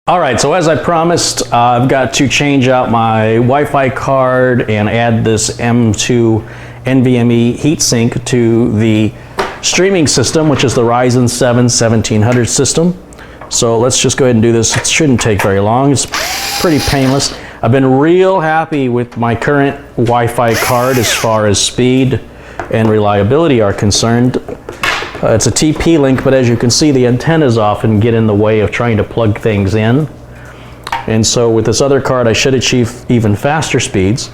All right, so as I promised, I've got to change out my Wi-Fi card and add this M2 NVMe heatsink to the streaming system, which is the Ryzen 7 1700 system. So let's just go ahead and do this. It shouldn't take very long. It's pretty painless. I've been real happy with my current Wi-Fi card as far as speed and reliability are concerned. It's a TP-LINK, but as you can see, the antennas often get in the way of trying to plug things in. And so with this other card, I should achieve even faster speeds,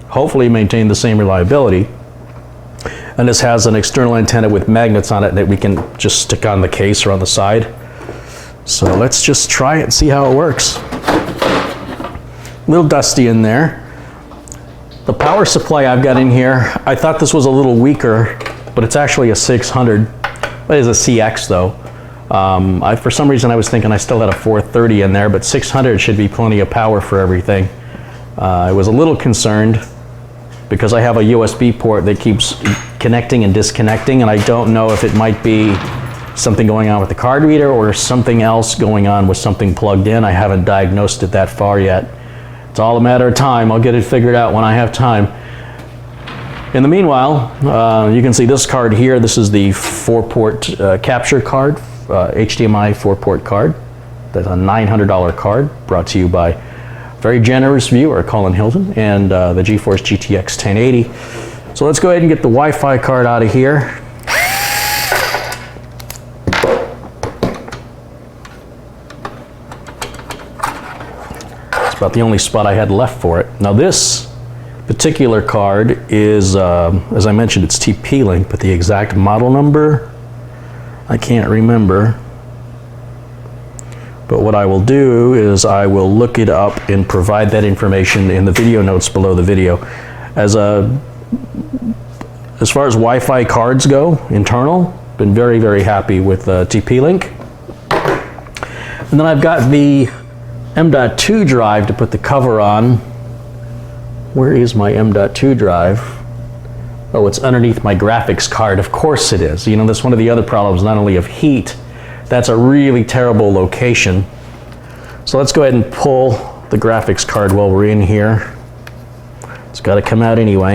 hopefully maintain the same reliability. And this has an external antenna with magnets on it that we can just stick on the case or on the side. So let's just try it and see how it works. A little dusty in there. The power supply I've got in here, I thought this was a little weaker, but it's actually a 600. It is a CX though. For some reason I was thinking I still had a 430 in there, but 600 should be plenty of power for everything. I was a little concerned because I have a USB port that keeps connecting and disconnecting, and I don't know if it might be something going on with the card reader or something else going on with something plugged in. I haven't diagnosed it that far yet. It's all a matter of time. I'll get it figured out when I have time. In the meanwhile, you can see this card here. This is the 4-port capture card, HDMI 4-port card. That's a $900 card brought to you by a very generous viewer, Colin Hilton, and the GeForce GTX 1080. So let's go ahead and get the Wi-Fi card out of here. It's about the only spot I had left for it. Now this particular card is, as I mentioned, it's TP-LINK, but the exact model number, I can't remember. But what I will do is I will look it up and provide that information in the video notes below the video. As far as Wi-Fi cards go, internal, been very, very happy with TP-LINK. And then I've got the M.2 drive to put the cover on. Where is my M.2 drive? Oh, it's underneath my graphics card. Of course it is. You know, that's one of the other problems, not only of heat, that's a really terrible location. So let's go ahead and pull the graphics card while we're in here. It's got to come out anyway.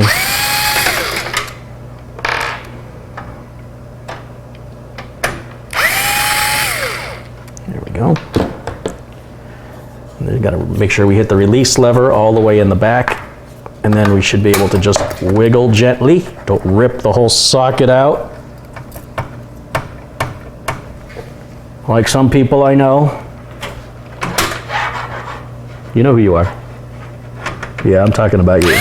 There we go. And then you got to make sure we hit the release lever all the way in the back. And then we should be able to just wiggle gently. Don't rip the whole socket out. Like some people I know. You know who you are. Yeah, I'm talking about you.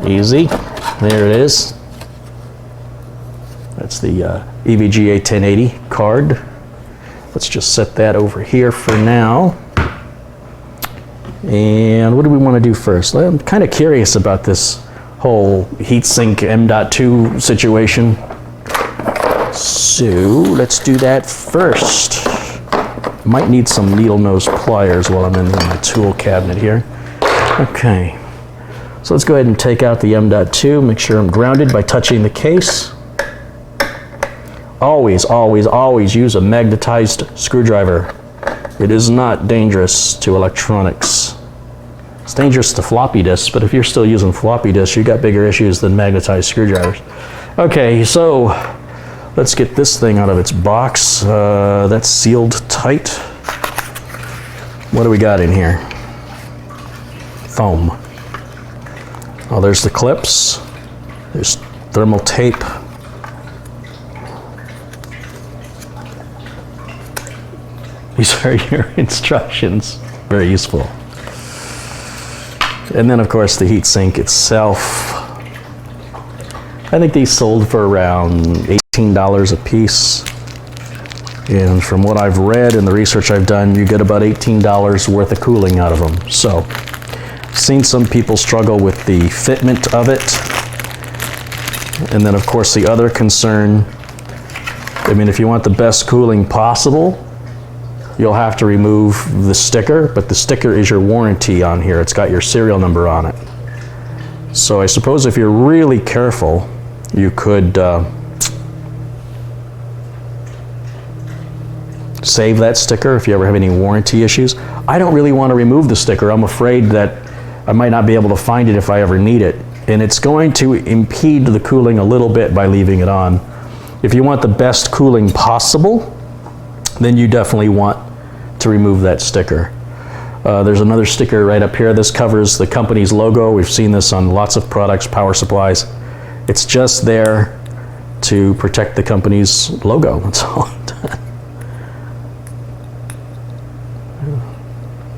Easy. There it is. That's the EVGA 1080 card. Let's just set that over here for now. And what do we want to do first? I'm kind of curious about this whole heatsink M.2 situation. So let's do that first. Might need some needle nose pliers while I'm in my tool cabinet here. Okay, so let's go ahead and take out the M.2, make sure I'm grounded by touching the case. Always, always, always use a magnetized screwdriver. It is not dangerous to electronics. It's dangerous to floppy disks, but if you're still using floppy disks, you've got bigger issues than magnetized screwdrivers. Okay, so let's get this thing out of its box. That's sealed tight. What do we got in here? Foam. Oh, there's the clips. There's thermal tape. These are your instructions. Very useful. And then, of course, the heatsink itself. I think these sold for around $18 a piece. And from what I've read and the research I've done, you get about $18 worth of cooling out of them. So, I've seen some people struggle with the fitment of it. And then, of course, the other concern, I mean, if you want the best cooling possible, you'll have to remove the sticker, but the sticker is your warranty on here. It's got your serial number on it. So I suppose if you're really careful, save that sticker if you ever have any warranty issues. I don't really want to remove the sticker. I'm afraid that I might not be able to find it if I ever need it. And it's going to impede the cooling a little bit by leaving it on. If you want the best cooling possible, then you definitely want to remove that sticker. There's another sticker right up here. This covers the company's logo. We've seen this on lots of products, power supplies. It's just there to protect the company's logo. That's all.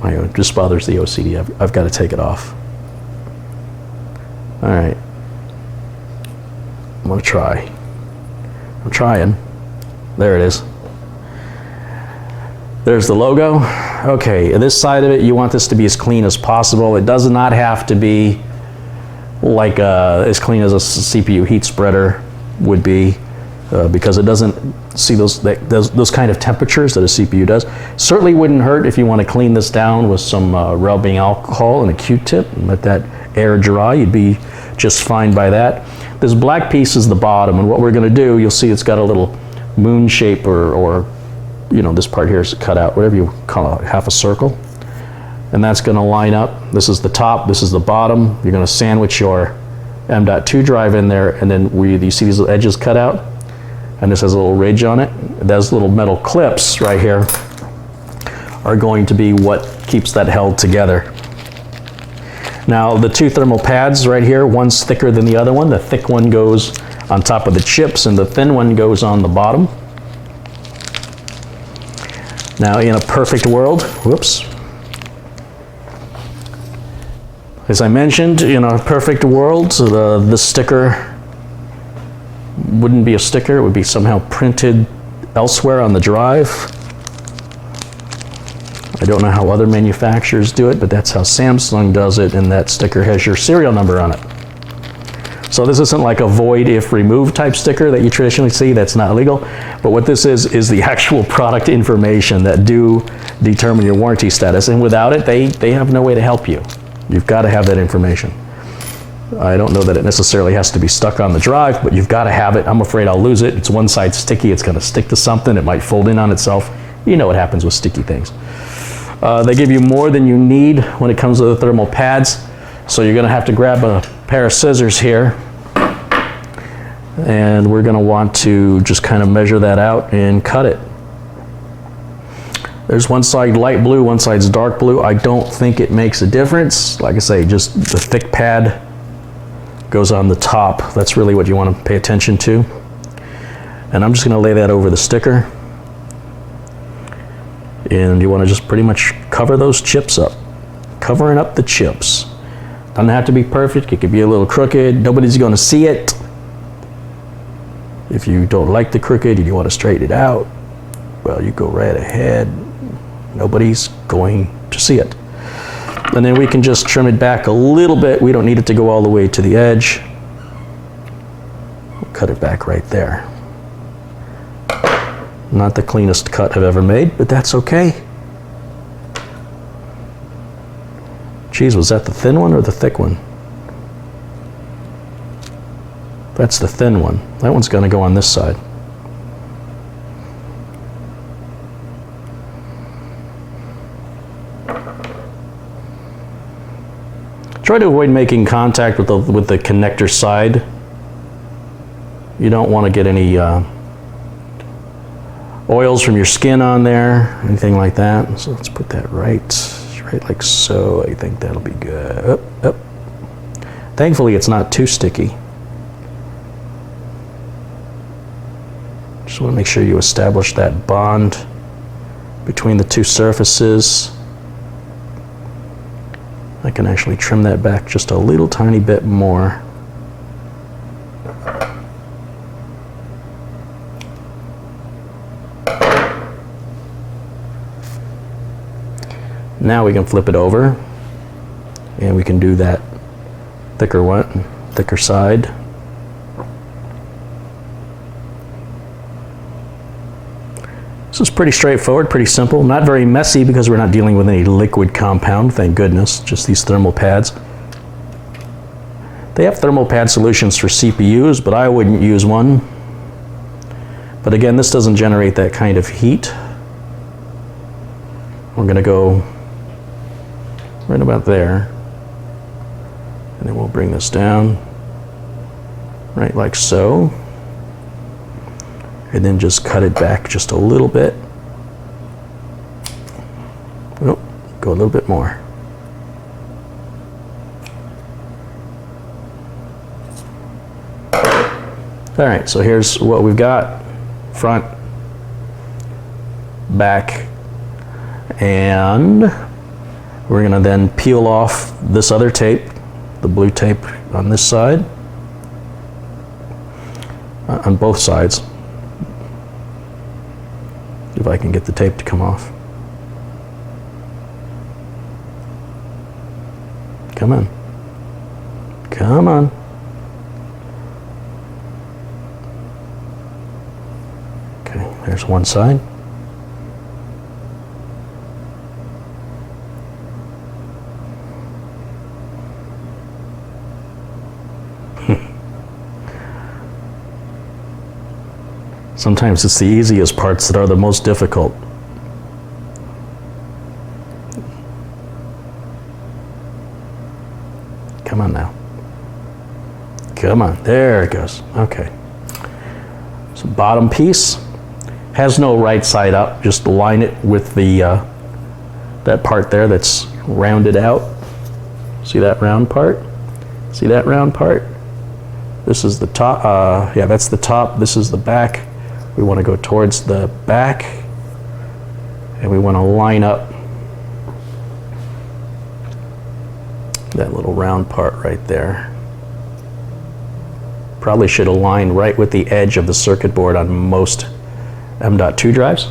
It just bothers the OCD. I've got to take it off. All right. I'm going to try. I'm trying. There it is. There's the logo. Okay, this side of it, you want this to be as clean as possible. It does not have to be like as clean as a CPU heat spreader would be, because it doesn't see those kind of temperatures that a CPU does. Certainly wouldn't hurt if you want to clean this down with some rubbing alcohol and a Q-tip and let that air dry. You'd be just fine by that. This black piece is the bottom, and what we're going to do, you'll see it's got a little moon shape, or you know, this part here is cut out, whatever you call it, half a circle. And that's going to line up. This is the top, this is the bottom. You're going to sandwich your M.2 drive in there, and then you see these little edges cut out, and this has a little ridge on it. Those little metal clips right here are going to be what keeps that held together. Now, the two thermal pads right here, one's thicker than the other one. The thick one goes on top of the chips, and the thin one goes on the bottom. Now, in a perfect world, whoops. As I mentioned, in a perfect world, the sticker wouldn't be a sticker. It would be somehow printed elsewhere on the drive. I don't know how other manufacturers do it, but that's how Samsung does it, and that sticker has your serial number on it. So this isn't like a void if removed type sticker that you traditionally see. That's not illegal. But what this is the actual product information that do determine your warranty status. And without it, they have no way to help you. You've got to have that information. I don't know that it necessarily has to be stuck on the drive, but you've got to have it. I'm afraid I'll lose it. It's one side sticky. It's going to stick to something. It might fold in on itself. You know what happens with sticky things. They give you more than you need when it comes to the thermal pads. So you're going to have to grab a pair of scissors here, and we're going to want to just kind of measure that out and cut it. There's one side light blue, one side's dark blue. I don't think it makes a difference. Like I say, just the thick pad goes on the top. That's really what you want to pay attention to. And I'm just going to lay that over the sticker. And you want to just pretty much cover those chips up. Covering up the chips. Doesn't have to be perfect. It could be a little crooked. Nobody's going to see it. If you don't like the crooked and you want to straighten it out, well, you go right ahead. Nobody's going to see it. And then we can just trim it back a little bit. We don't need it to go all the way to the edge. We'll cut it back right there. Not the cleanest cut I've ever made, but that's okay. Geez, was that the thin one or the thick one? That's the thin one. That one's going to go on this side. Try to avoid making contact with the connector side. You don't want to get any oils from your skin on there, anything like that. So let's put that right like so. I think that'll be good. Up. Thankfully, it's not too sticky. Just want to make sure you establish that bond between the two surfaces. I can actually trim that back just a little tiny bit more. Now we can flip it over, and we can do that thicker side. This is pretty straightforward, pretty simple, not very messy because we're not dealing with any liquid compound, thank goodness, just these thermal pads. They have thermal pad solutions for CPUs, but I wouldn't use one. But again, this doesn't generate that kind of heat. we're going to go right about there, and then we'll bring this down right like so, and then just cut it back just a little bit. Oh, go a little bit more. All right, so here's what we've got: front, back, and we're gonna then peel off this other tape, the blue tape on this side, on both sides, if I can get the tape to come off. Come on. Come on. Okay, there's one side. Sometimes it's the easiest parts that are the most difficult. Come on now. Come on, there it goes. Okay. So bottom piece has no right side up. Just line it with the that part there that's rounded out. See that round part? See that round part? This is the top. Yeah, that's the top. This is the back. We want to go towards the back, and we want to line up that little round part right there. Probably should align right with the edge of the circuit board on most M.2 drives.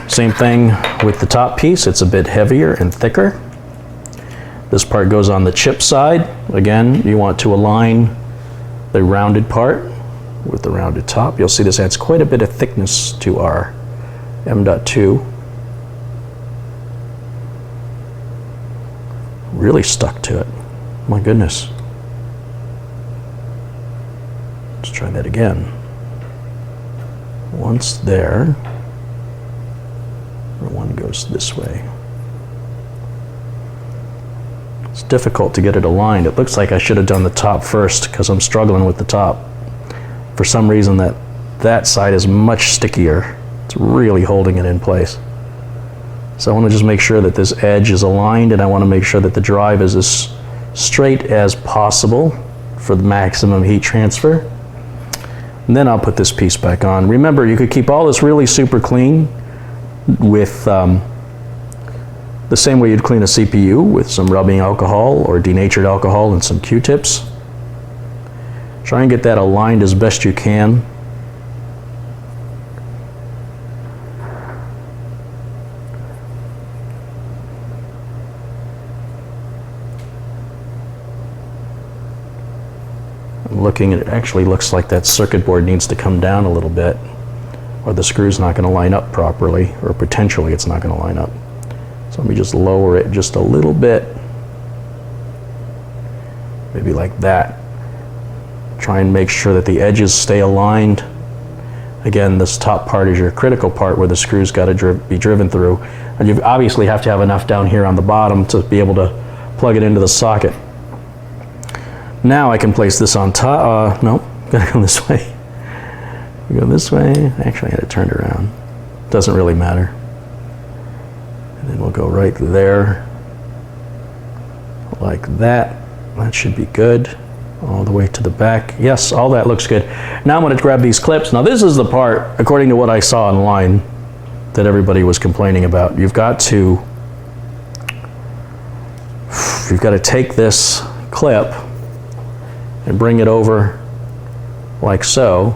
Same thing with the top piece. It's a bit heavier and thicker. This part goes on the chip side. Again, you want to align the rounded part with the rounded top. You'll see this adds quite a bit of thickness to our M.2. Really stuck to it. My goodness. Let's try that again. Once there, one goes this way. It's difficult to get it aligned. It looks like I should have done the top first because I'm struggling with the top. For some reason that side is much stickier. It's really holding it in place. So I want to just make sure that this edge is aligned, and I want to make sure that the drive is as straight as possible for the maximum heat transfer. And then I'll put this piece back on. Remember, you could keep all this really super clean with the same way you'd clean a CPU, with some rubbing alcohol or denatured alcohol and some Q-tips. Try and get that aligned as best you can. I'm looking, it actually looks like that circuit board needs to come down a little bit, or the screw's not going to line up properly, or potentially it's not going to line up. So let me just lower it just a little bit, maybe like that. Try and make sure that the edges stay aligned. Again, this top part is your critical part where the screw's got to be driven through. And you obviously have to have enough down here on the bottom to be able to plug it into the socket. Now I can place this on top. No, gotta go this way. Go this way. Actually, I had it turned around. Doesn't really matter. And then we'll go right there, like that. That should be good. All the way to the back. Yes, all that looks good. Now I'm going to grab these clips. Now this is the part, according to what I saw online, that everybody was complaining about. You've got to take this clip and bring it over like so,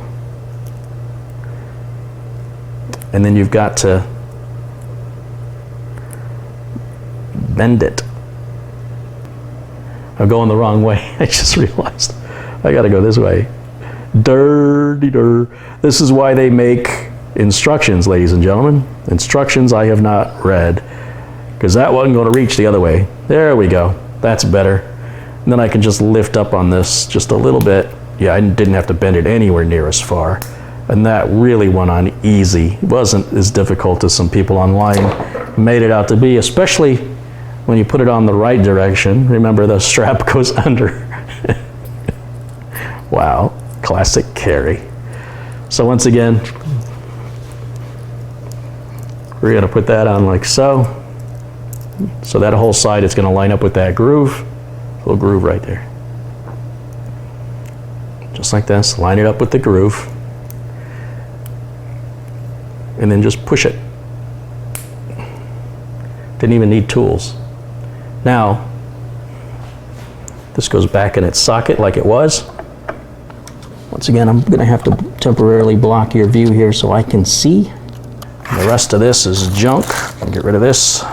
and then you've got to bend it. I'm going the wrong way. I just realized I gotta go this way. Dirty. This is why they make instructions, ladies and gentlemen. Instructions I have not read, because that wasn't going to reach the other way. There we go. That's better. And then I can just lift up on this just a little bit. Yeah, I didn't have to bend it anywhere near as far. And that really went on easy. It wasn't as difficult as some people online made it out to be, especially when you put it on the right direction. Remember, the strap goes under. Wow, classic carry. So once again, we're gonna put that on like so. So that whole side is gonna line up with that groove. Little groove right there. Just like this, line it up with the groove. And then just push it. Didn't even need tools. Now, this goes back in its socket like it was. Once again, I'm gonna have to temporarily block your view here so I can see. The rest of this is junk. I'll get rid of this.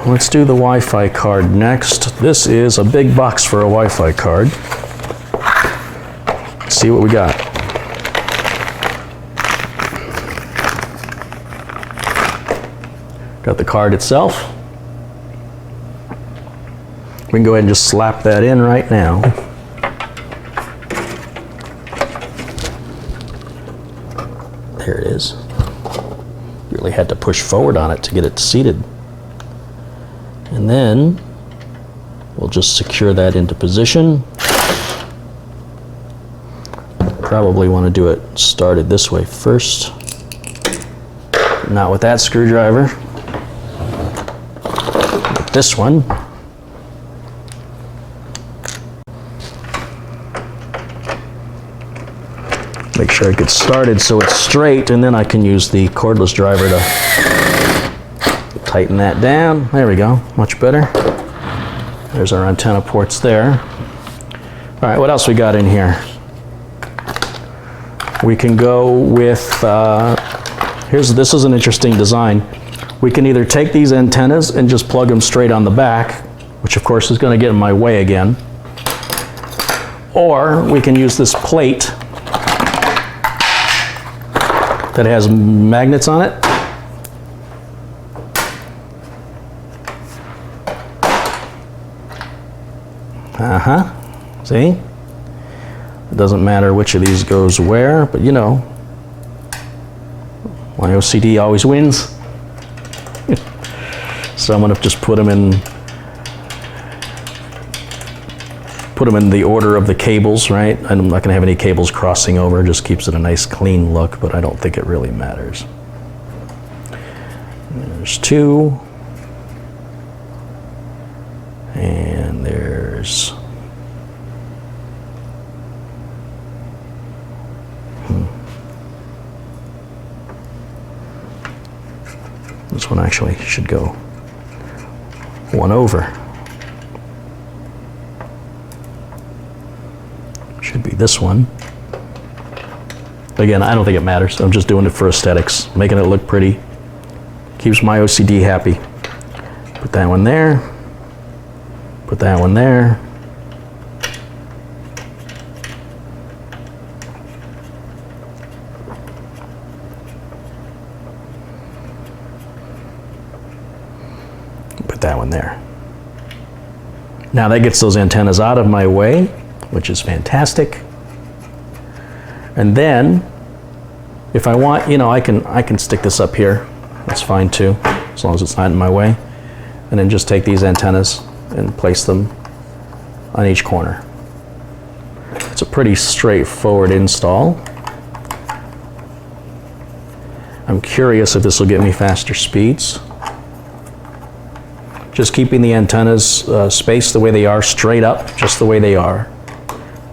Let's do the Wi-Fi card next. This is a big box for a Wi-Fi card. Let's see what we got. Got the card itself. We can go ahead and just slap that in right now. There it is. Really had to push forward on it to get it seated. And then we'll just secure that into position. Probably want to do it started this way first. Not with that screwdriver. With this one. Make sure it gets started so it's straight, and then I can use the cordless driver to tighten that down. There we go, much better. There's our antenna ports there. All right, what else we got in here? We can go with, this is an interesting design. We can either take these antennas and just plug them straight on the back, which of course is going to get in my way again. Or we can use this plate that has magnets on it. See? It doesn't matter which of these goes where, but you know, my OCD always wins. So I'm gonna just put them in the order of the cables, right? I'm not gonna have any cables crossing over, it just keeps it a nice clean look, but I don't think it really matters. There's two. And there's this one actually should go one over. Should be this one. Again, I don't think it matters. I'm just doing it for aesthetics, making it look pretty. Keeps my OCD happy. Put that one there. Put that one there. Put that one there. Now that gets those antennas out of my way, which is fantastic. And then, if I want, you know, I can stick this up here. That's fine too, as long as it's not in my way. And then just take these antennas and place them on each corner. It's a pretty straightforward install. I'm curious if this will get me faster speeds. Just keeping the antennas spaced the way they are, straight up, just the way they are,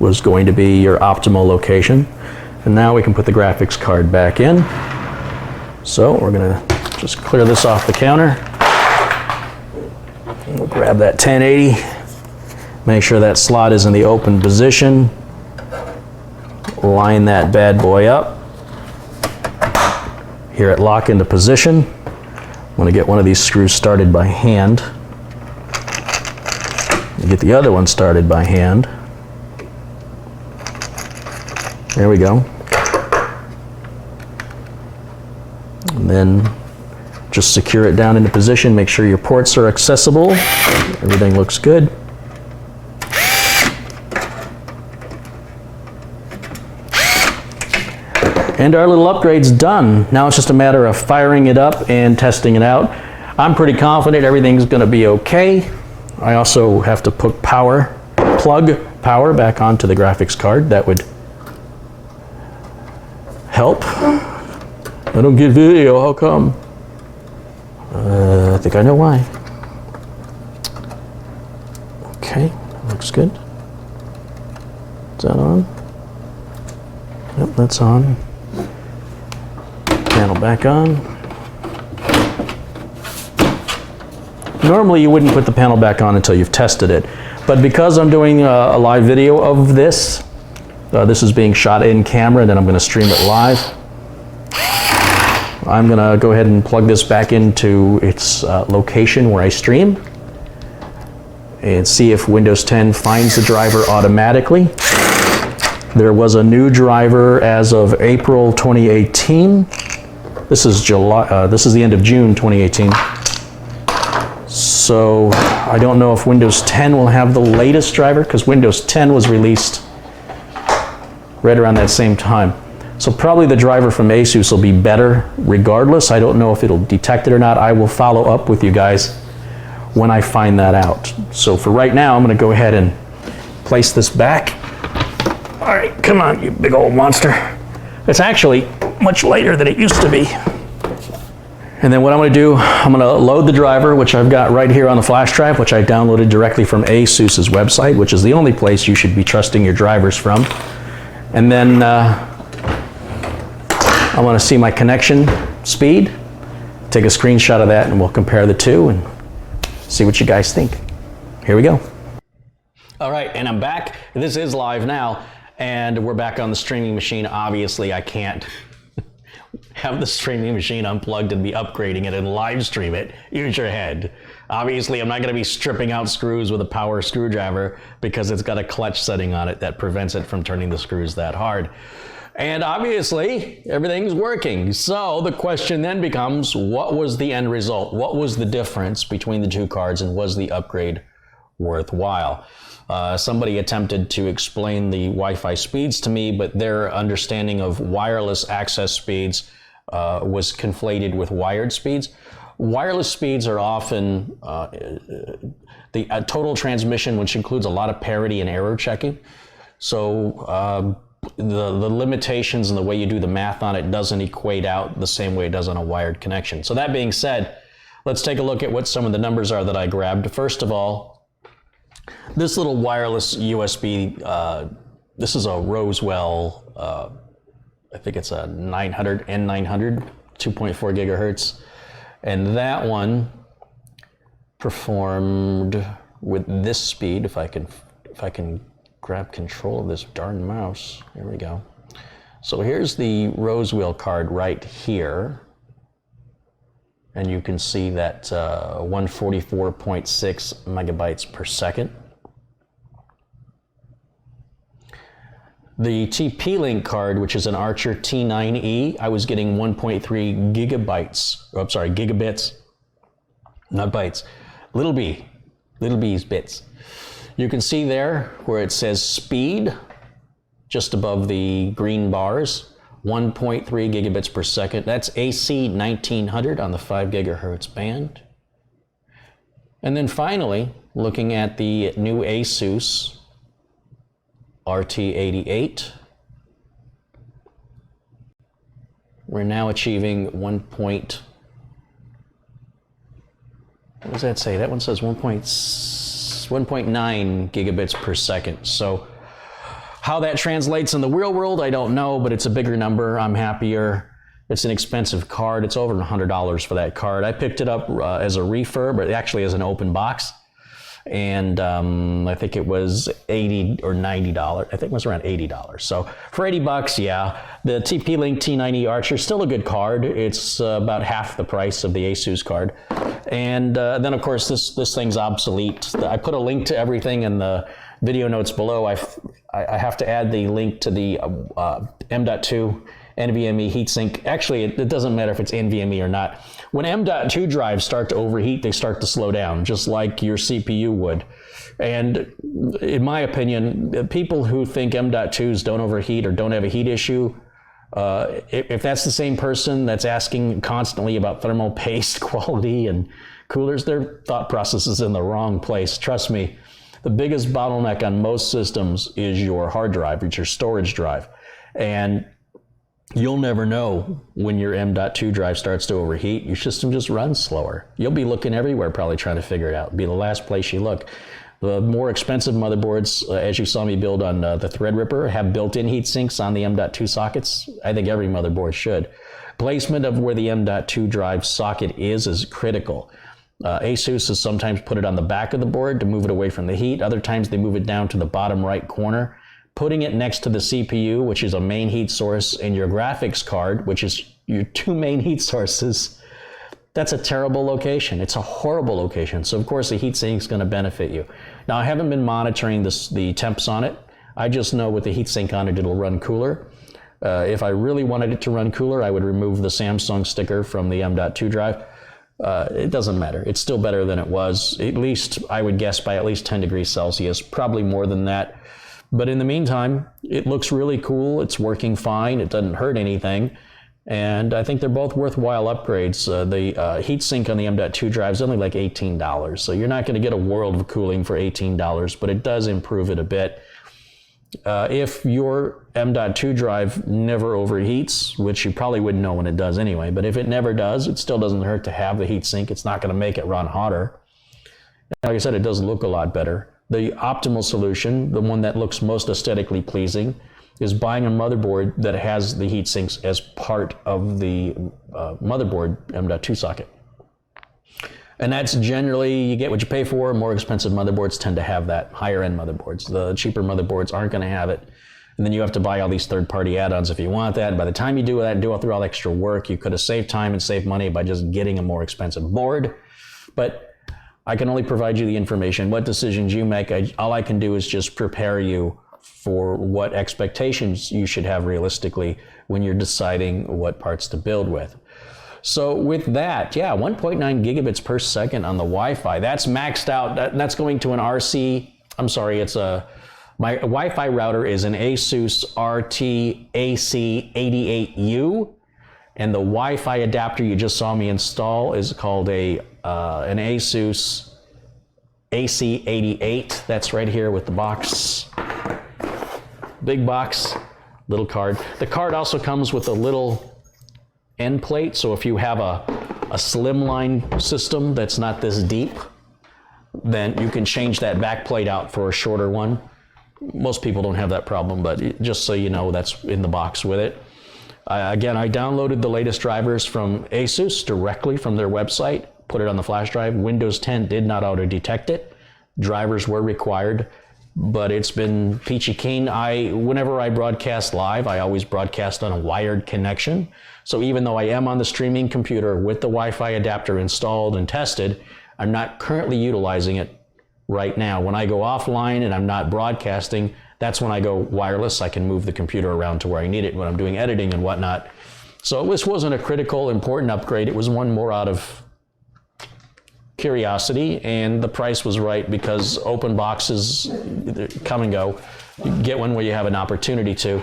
was going to be your optimal location. And now we can put the graphics card back in. So we're gonna just clear this off the counter. We'll grab that 1080, make sure that slot is in the open position. Line that bad boy up. Hear it lock into position. I'm gonna get one of these screws started by hand. Get the other one started by hand. There we go. And then just secure it down into position. Make sure your ports are accessible. Everything looks good. And our little upgrade's done. Now it's just a matter of firing it up and testing it out. I'm pretty confident everything's going to be okay. I also have to plug power back onto the graphics card. That would help. I don't get video, how come? I think I know why. Okay, looks good. Is that on? Yep, that's on. Panel back on. Normally you wouldn't put the panel back on until you've tested it, but because I'm doing a live video of this, this is being shot in camera and then I'm going to stream it live. I'm going to go ahead and plug this back into its location where I stream and see if Windows 10 finds the driver automatically. There was a new driver as of April 2018. This is this is the end of June 2018. So I don't know if Windows 10 will have the latest driver, because Windows 10 was released right around that same time. So probably the driver from Asus will be better regardless. I don't know if it'll detect it or not. I will follow up with you guys when I find that out. So for right now, I'm going to go ahead and place this back. All right, come on, you big old monster. It's actually much lighter than it used to be. And then what I'm going to do, I'm going to load the driver, which I've got right here on the flash drive, which I downloaded directly from Asus's website, which is the only place you should be trusting your drivers from. And then I want to see my connection speed, take a screenshot of that, and we'll compare the two and see what you guys think. Here we go. All right, and I'm back. This is live now, and we're back on the streaming machine. Obviously, I can't have the streaming machine unplugged and be upgrading it and live stream it. Use your head. Obviously, I'm not going to be stripping out screws with a power screwdriver because it's got a clutch setting on it that prevents it from turning the screws that hard. And obviously, everything's working. So the question then becomes, what was the end result? What was the difference between the two cards, and was the upgrade worthwhile? Somebody attempted to explain the Wi-Fi speeds to me, but their understanding of wireless access speeds was conflated with wired speeds. Wireless speeds are often the total transmission, which includes a lot of parity and error checking. So the limitations and the way you do the math on it doesn't equate out the same way it does on a wired connection. So that being said, let's take a look at what some of the numbers are that I grabbed. First of all, this little wireless USB, this is a Rosewill, I think it's a 900, N900, 2.4 gigahertz. And that one performed with this speed, if I can grab control of this darn mouse. Here we go. So here's the Rosewill card right here. And you can see that 144.6 megabytes per second. The TP-LINK card, which is an Archer T9E, I was getting 1.3 gigabytes, I'm sorry, gigabits, not bytes, little b's bits. You can see there where it says speed, just above the green bars, 1.3 gigabits per second. That's AC 1900 on the 5 gigahertz band. And then finally, looking at the new Asus RT88, we're now achieving what does that say? That one says 1.9 gigabits per second. So how that translates in the real world, I don't know, but it's a bigger number. I'm happier. It's an expensive card. It's over $100 for that card. I picked it up as a refurb, but actually as an open box. And I think it was $80 or $90. I think it was around $80. So for 80 bucks, yeah. The TP-LINK T9E Archer, still a good card. It's about half the price of the Asus card. And then of course this thing's obsolete. I put a link to everything in the video notes below. I have to add the link to the M.2 NVMe heatsink. Actually, it doesn't matter if it's NVMe or not. When M.2 drives start to overheat, they start to slow down, just like your CPU would. And in my opinion, people who think M.2s don't overheat or don't have a heat issue If that's the same person that's asking constantly about thermal paste quality and coolers, their thought process is in the wrong place. Trust me, the biggest bottleneck on most systems is your hard drive, it's your storage drive. And you'll never know when your M.2 drive starts to overheat. Your system just runs slower. You'll be looking everywhere probably trying to figure it out. It'll be the last place you look. The more expensive motherboards, as you saw me build on the Threadripper, have built-in heat sinks on the M.2 sockets. I think every motherboard should. Placement of where the M.2 drive socket is critical. Asus has sometimes put it on the back of the board to move it away from the heat. Other times they move it down to the bottom right corner. Putting it next to the CPU, which is a main heat source, and your graphics card, which is your two main heat sources, that's a terrible location. It's a horrible location. So of course the heatsink is going to benefit you. Now I haven't been monitoring the temps on it. I just know with the heatsink on it, it'll run cooler. If I really wanted it to run cooler, I would remove the Samsung sticker from the M.2 drive. It doesn't matter. It's still better than it was. At least I would guess by at least 10 degrees Celsius, probably more than that. But in the meantime, it looks really cool. It's working fine. It doesn't hurt anything. And I think they're both worthwhile upgrades. The heatsink on the M.2 drive is only like $18. So you're not going to get a world of cooling for $18, but it does improve it a bit. If your M.2 drive never overheats, which you probably wouldn't know when it does anyway, but if it never does, it still doesn't hurt to have the heatsink. It's not going to make it run hotter. Like I said, it does look a lot better. The optimal solution, the one that looks most aesthetically pleasing, is buying a motherboard that has the heat sinks as part of the motherboard M.2 socket. And that's generally, you get what you pay for. More expensive motherboards tend to have that. Higher end motherboards. The cheaper motherboards aren't going to have it. And then you have to buy all these third-party add-ons if you want that. By the time you do that and do all through all the extra work, you could have saved time and saved money by just getting a more expensive board. But I can only provide you the information. What decisions you make, all I can do is just prepare you for what expectations you should have realistically when you're deciding what parts to build with. So with that, yeah, 1.9 gigabits per second on the Wi-Fi. That's maxed out. That's going to an my Wi-Fi router is an Asus AC88U. And the Wi-Fi adapter you just saw me install is called an Asus AC88. That's right here with the box. Big box, little card. The card also comes with a little end plate, so if you have a slimline system that's not this deep, then you can change that back plate out for a shorter one. Most people don't have that problem, but just so you know, that's in the box with it. Again, I downloaded the latest drivers from Asus directly from their website, put it on the flash drive. Windows 10 did not auto-detect it. Drivers were required, but it's been peachy keen. Whenever I broadcast live, I always broadcast on a wired connection. So even though I am on the streaming computer with the Wi-Fi adapter installed and tested, I'm not currently utilizing it right now. When I go offline and I'm not broadcasting, that's when I go wireless. I can move the computer around to where I need it when I'm doing editing and whatnot. So this wasn't a critical, important upgrade. It was one more out of curiosity, and the price was right because open boxes come and go. You get one where you have an opportunity to.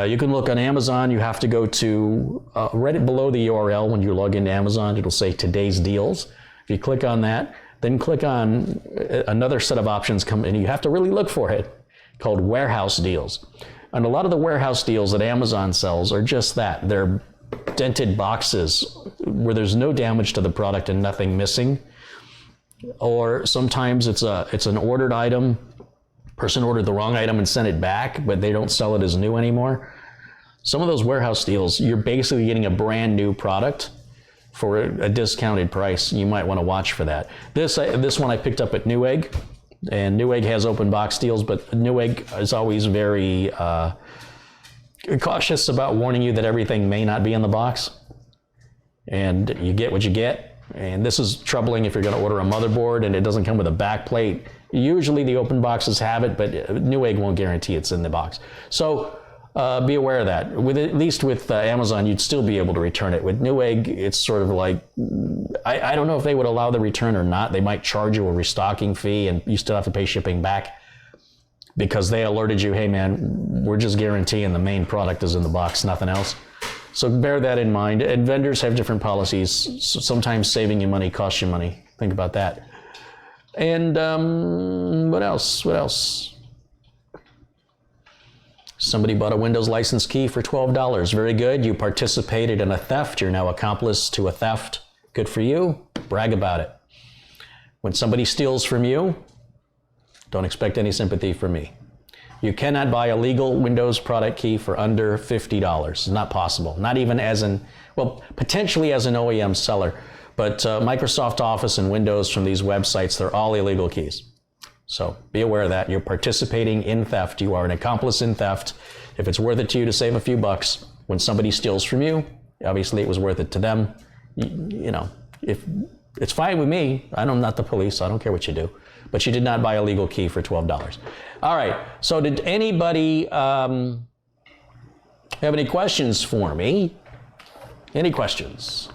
You can look on Amazon. You have to go to right below the URL when you log into Amazon. It'll say today's deals. If you click on that, then click on another set of options come and you have to really look for it, called warehouse deals. And a lot of the warehouse deals that Amazon sells are just that. They're dented boxes where there's no damage to the product and nothing missing. Or sometimes it's an ordered item. Person ordered the wrong item and sent it back, but they don't sell it as new anymore. Some of those warehouse deals, you're basically getting a brand new product for a discounted price. You might want to watch for that. This one I picked up at Newegg, and Newegg has open box deals, but Newegg is always very cautious about warning you that everything may not be in the box, and you get what you get. And this is troubling if you're going to order a motherboard and it doesn't come with a back plate. Usually the open boxes have it, but Newegg won't guarantee it's in the box. So be aware of that. At least with Amazon, you'd still be able to return it. With Newegg, it's sort of like, I don't know if they would allow the return or not. They might charge you a restocking fee and you still have to pay shipping back. because they alerted you, hey man, we're just guaranteeing the main product is in the box, nothing else. So bear that in mind. And vendors have different policies. Sometimes saving you money costs you money. Think about that. And what else? What else? Somebody bought a Windows license key for $12. Very good. You participated in a theft. You're now accomplice to a theft. Good for you. Brag about it. When somebody steals from you, don't expect any sympathy from me. You cannot buy a legal Windows product key for under $50. It's not possible. Not even as an, well, potentially as an OEM seller. But Microsoft Office and Windows from these websites, they're all illegal keys. So be aware of that. You're participating in theft. You are an accomplice in theft. If it's worth it to you to save a few bucks when somebody steals from you, obviously it was worth it to them. You know, if it's fine with me. I'm not the police. I don't care what you do. But you did not buy a legal key for $12. All right. So did anybody have any questions for me? Any questions?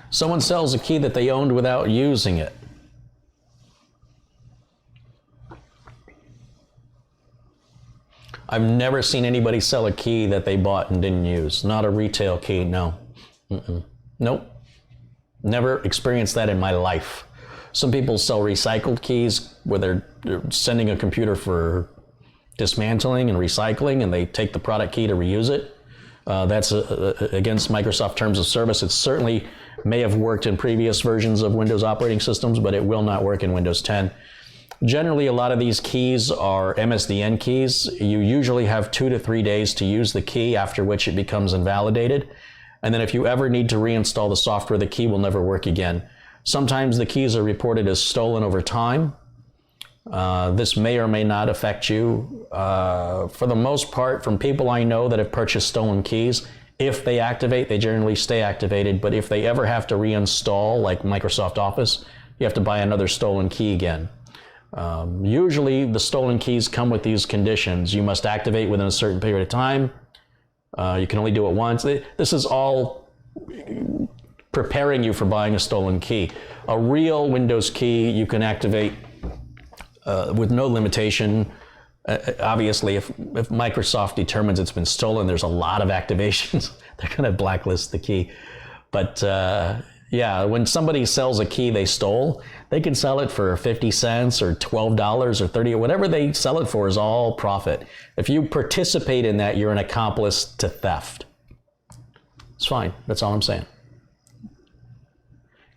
Someone sells a key that they owned without using it. I've never seen anybody sell a key that they bought and didn't use. Not a retail key, no. Nope. Never experienced that in my life. Some people sell recycled keys where they're sending a computer for dismantling and recycling, and they take the product key to reuse it. That's against Microsoft terms of service. It certainly may have worked in previous versions of Windows operating systems, but it will not work in Windows 10. Generally, a lot of these keys are MSDN keys. You usually have 2 to 3 days to use the key, after which it becomes invalidated. And then if you ever need to reinstall the software, the key will never work again. Sometimes the keys are reported as stolen over time. This may or may not affect you. For the most part, from people I know that have purchased stolen keys, if they activate, they generally stay activated. But if they ever have to reinstall, like Microsoft Office, you have to buy another stolen key again. Usually the stolen keys come with these conditions. You must activate within a certain period of time. You can only do it once. This is all preparing you for buying a stolen key. A real Windows key you can activate with no limitation. Obviously, if Microsoft determines it's been stolen, there's a lot of activations. They're going to blacklist the key. But yeah, when somebody sells a key they stole, they can sell it for 50 cents or $12 or 30 or whatever they sell it for is all profit. If you participate in that, you're an accomplice to theft. It's fine. That's all I'm saying.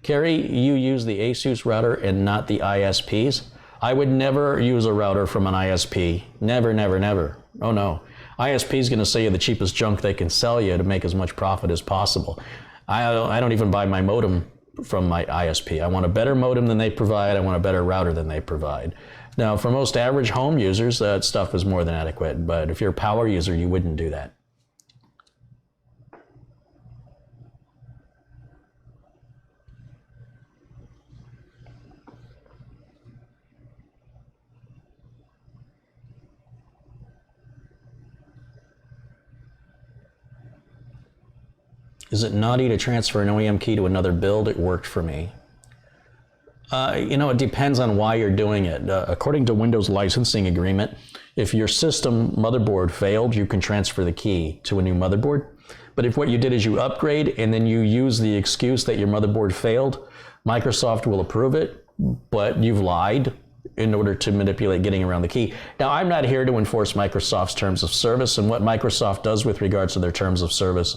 Carrie, you use the Asus router and not the ISPs. I would never use a router from an ISP. Never, never, never. Oh no. ISP is going to sell you the cheapest junk they can sell you to make as much profit as possible. I don't even buy my modem from my ISP. I want a better modem than they provide. I want a better router than they provide. Now, for most average home users, that stuff is more than adequate. But if you're a power user, you wouldn't do that. Is it naughty to transfer an OEM key to another build? It worked for me. You know, it depends on why you're doing it. According to Windows licensing agreement, if your system motherboard failed, you can transfer the key to a new motherboard. But if what you did is you upgrade and then you use the excuse that your motherboard failed, Microsoft will approve it, but you've lied in order to manipulate getting around the key. Now, I'm not here to enforce Microsoft's terms of service, and what Microsoft does with regards to their terms of service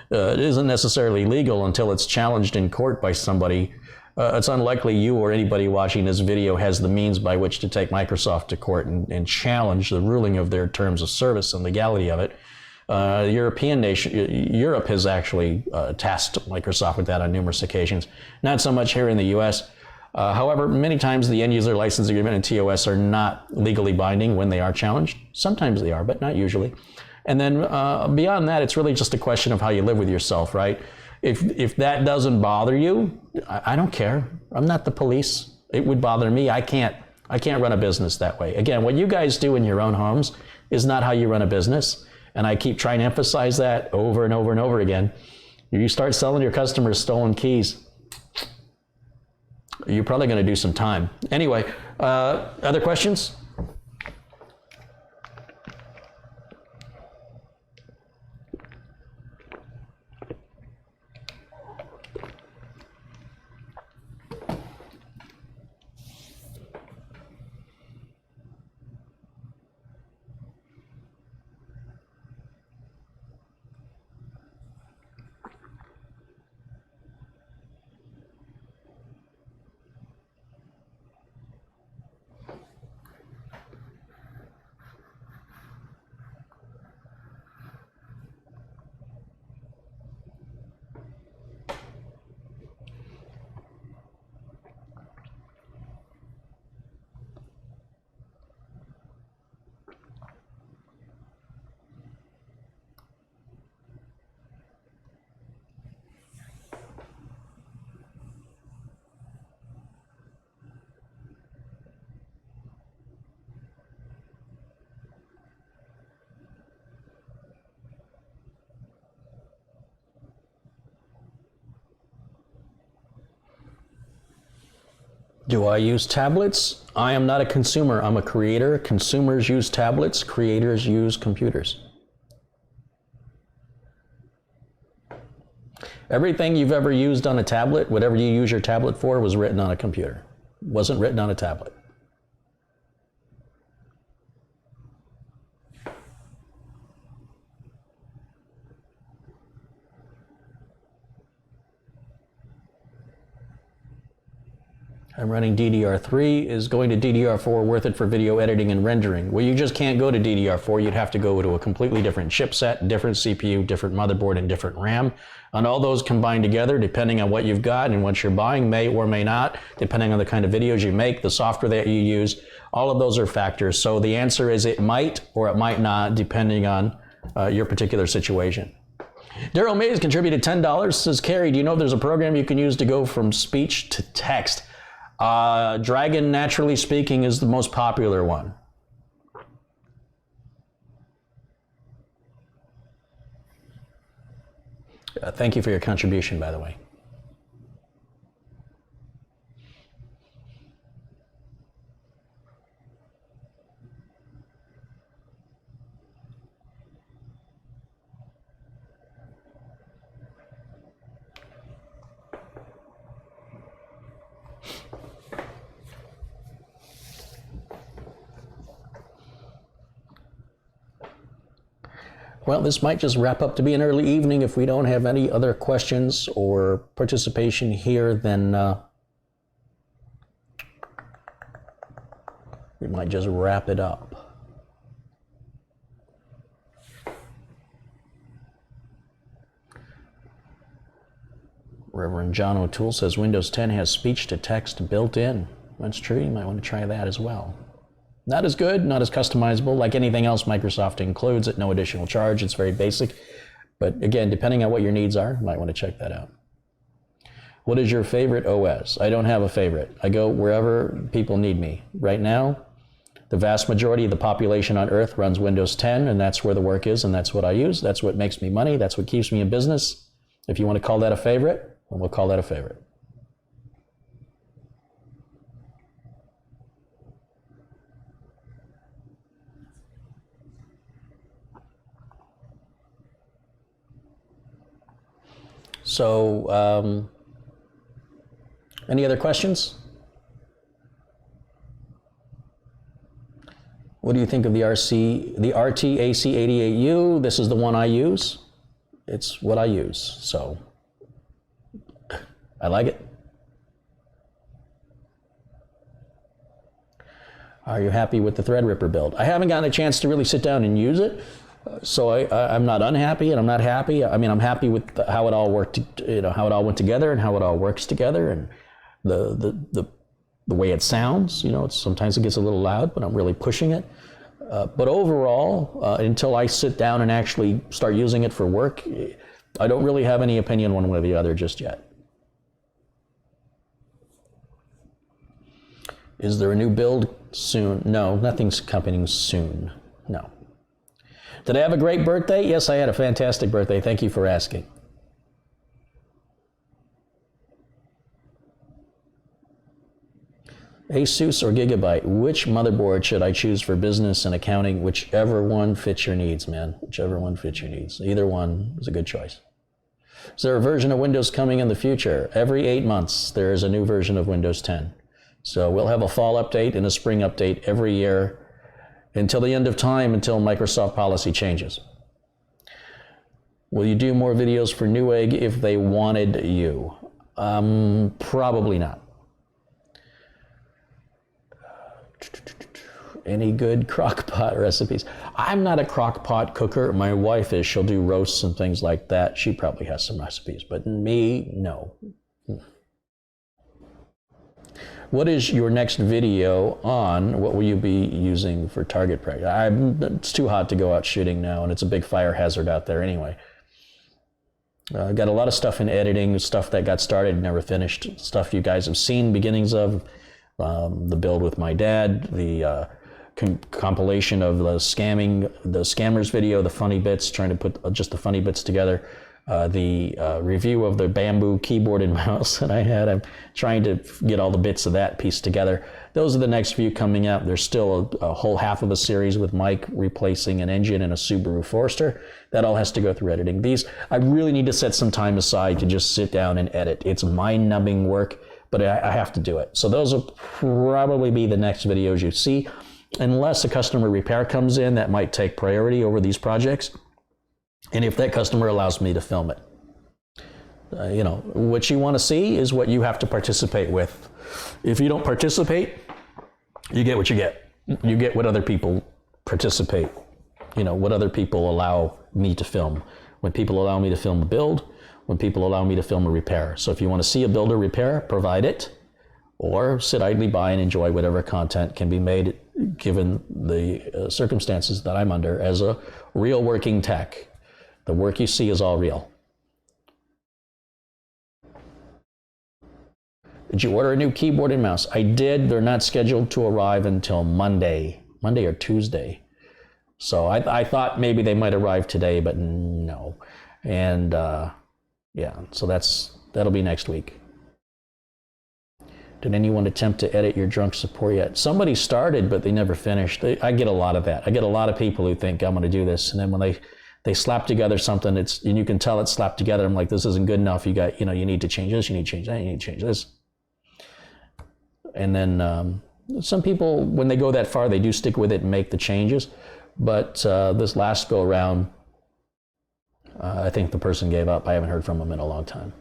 it isn't necessarily legal until it's challenged in court by somebody. It's unlikely you or anybody watching this video has the means by which to take Microsoft to court and challenge the ruling of their terms of service and legality of it. European nation, Europe has actually tasked Microsoft with that on numerous occasions. Not so much here in the US. However, many times the end user license agreement and TOS are not legally binding when they are challenged. Sometimes they are, but not usually. And then beyond that, it's really just a question of how you live with yourself, right? If that doesn't bother you, I don't care. I'm not the police. It would bother me. I can't run a business that way. Again, what you guys do in your own homes is not how you run a business. And I keep trying to emphasize that over and over and over again. You start selling your customers stolen keys, you're probably going to do some time. Anyway, other questions? Do I use tablets? I am not a consumer, I'm a creator. Consumers use tablets, creators use computers. Everything you've ever used on a tablet, whatever you use your tablet for, was written on a computer. It wasn't written on a tablet. I'm running DDR3. Is going to DDR4 worth it for video editing and rendering? Well, you just can't go to DDR4. You'd have to go to a completely different chipset, different CPU, different motherboard, and different RAM. And all those combined together, depending on what you've got and what you're buying, may or may not, depending on the kind of videos you make, the software that you use, all of those are factors. So the answer is it might or it might not, depending on your particular situation. Daryl Mays contributed $10. Says, Carrie, do you know if there's a program you can use to go from speech to text? Dragon, naturally speaking, is the most popular one. Thank you for your contribution, by the way. Well, this might just wrap up to be an early evening. If we don't have any other questions or participation here, then we might just wrap it up. Reverend John O'Toole says Windows 10 has speech to text built in. That's true. You might want to try that as well. Not as good, not as customizable. Like anything else Microsoft includes at no additional charge. It's very basic. But again, depending on what your needs are, you might want to check that out. What is your favorite OS? I don't have a favorite. I go wherever people need me. Right now, the vast majority of the population on Earth runs Windows 10, and that's where the work is, and that's what I use. That's what makes me money. That's what keeps me in business. If you want to call that a favorite, then we'll call that a favorite. So, any other questions? What do you think of the RT AC88U? This is the one I use. It's what I use, so I like it. Are you happy with the Threadripper build? I haven't gotten a chance to really sit down and use it. So I'm not unhappy, and I'm not happy. I mean, I'm happy with how it all worked, how it all went together, and how it all works together, and the way it sounds. Sometimes it gets a little loud, but I'm really pushing it. But overall, until I sit down and actually start using it for work, I don't really have any opinion one way or the other just yet. Is there a new build soon? No, nothing's coming soon. No. Did I have a great birthday? Yes, I had a fantastic birthday. Thank you for asking. Asus or Gigabyte, which motherboard should I choose for business and accounting? Whichever one fits your needs, man. Whichever one fits your needs. Either one is a good choice. Is there a version of Windows coming in the future? Every 8 months, there is a new version of Windows 10. So we'll have a fall update and a spring update every year until the end of time, until Microsoft policy changes. Will you do more videos for Newegg if they wanted you? Probably not. Any good crock pot recipes? I'm not a crock pot cooker. My wife is. She'll do roasts and things like that. She probably has some recipes, but me, no. What is your next video on? What will you be using for target practice? It's too hot to go out shooting now, and it's a big fire hazard out there anyway. I got a lot of stuff in editing, stuff that got started, never finished, stuff you guys have seen beginnings of, the build with my dad, the compilation of the scammers video, the funny bits, trying to put just the funny bits together, the review of the bamboo keyboard and mouse that I had. I'm trying to get all the bits of that pieced together. Those are the next few coming out. There's still a whole half of a series with Mike replacing an engine in a Subaru Forester. That all has to go through editing. These, I really need to set some time aside to just sit down and edit. It's mind-numbing work, but I have to do it. So those will probably be the next videos you see. Unless a customer repair comes in, that might take priority over these projects. And if that customer allows me to film it. You know, what you want to see is what you have to participate with. If you don't participate, you get what you get. You get what other people participate. You know, what other people allow me to film. When people allow me to film a build, when people allow me to film a repair. So if you want to see a build or repair, provide it, or sit idly by and enjoy whatever content can be made given the circumstances that I'm under as a real working tech. The work you see is all real. Did you order a new keyboard and mouse? I did. They're not scheduled to arrive until Monday or Tuesday. So I thought maybe they might arrive today, but no. And yeah, so that'll be next week. Did anyone attempt to edit your drunk support yet? Somebody started, but they never finished. I get a lot of that. I get a lot of people who think I'm going to do this, and then when they slap together something, and you can tell it's slapped together. I'm like, this isn't good enough. You need to change this. You need to change that. You need to change this. And then some people, when they go that far, they do stick with it and make the changes. But this last go around, I think the person gave up. I haven't heard from them in a long time.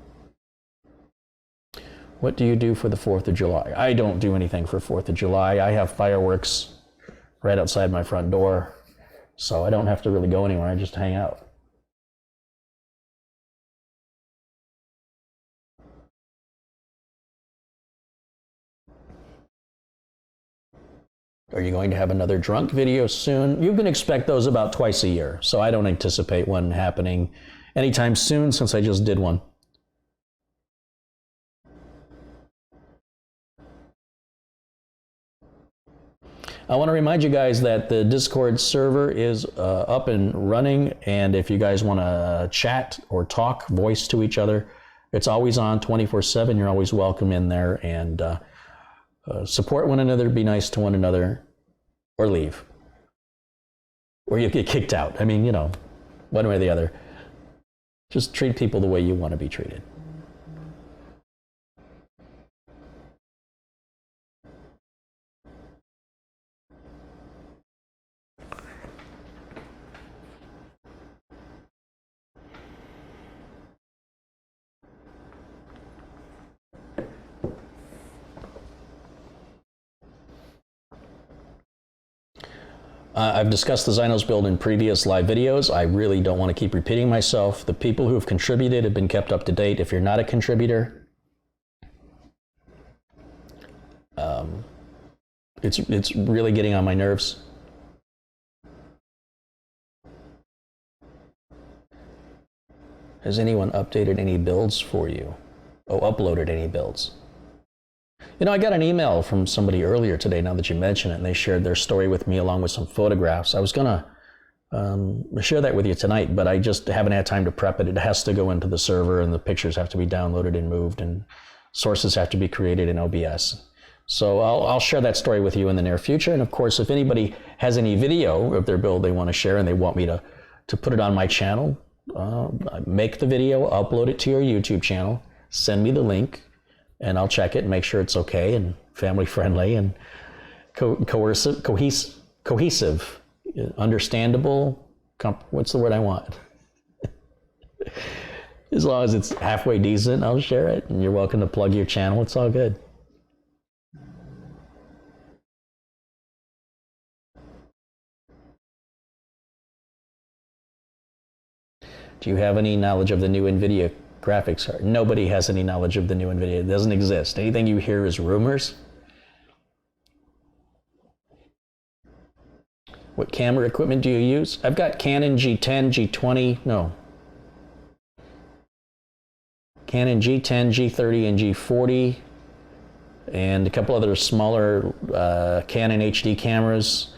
What do you do for the 4th of July? I don't do anything for 4th of July. I have fireworks right outside my front door, so I don't have to really go anywhere. I just hang out. Are you going to have another drunk video soon? You can expect those about twice a year, so I don't anticipate one happening anytime soon since I just did one. I want to remind you guys that the Discord server is up and running, and if you guys want to chat or talk, voice to each other, it's always on 24/7. You're always welcome in there, and support one another, be nice to one another, or leave. Or you get kicked out. I mean, you know, one way or the other. Just treat people the way you want to be treated. I've discussed the Zynos build in previous live videos. I really don't want to keep repeating myself. The people who have contributed have been kept up to date. If you're not a contributor, it's really getting on my nerves. Has anyone updated any builds for you? Oh, uploaded any builds? You know, I got an email from somebody earlier today, now that you mention it, and they shared their story with me along with some photographs. I was going to share that with you tonight, but I just haven't had time to prep it. It has to go into the server, and the pictures have to be downloaded and moved, and sources have to be created in OBS. So I'll share that story with you in the near future. And of course, if anybody has any video of their build they want to share and they want me to put it on my channel, make the video, upload it to your YouTube channel, send me the link, and I'll check it and make sure it's okay and family friendly and cohesive, understandable. What's the word I want? As long as it's halfway decent, I'll share it. And you're welcome to plug your channel. It's all good. Do you have any knowledge of the new NVIDIA graphics card? Nobody has any knowledge of the new NVIDIA. It doesn't exist. Anything you hear is rumors. What camera equipment do you use? I've got Canon G10, G20, no. Canon G10, G30, and G40, and a couple other smaller Canon HD cameras,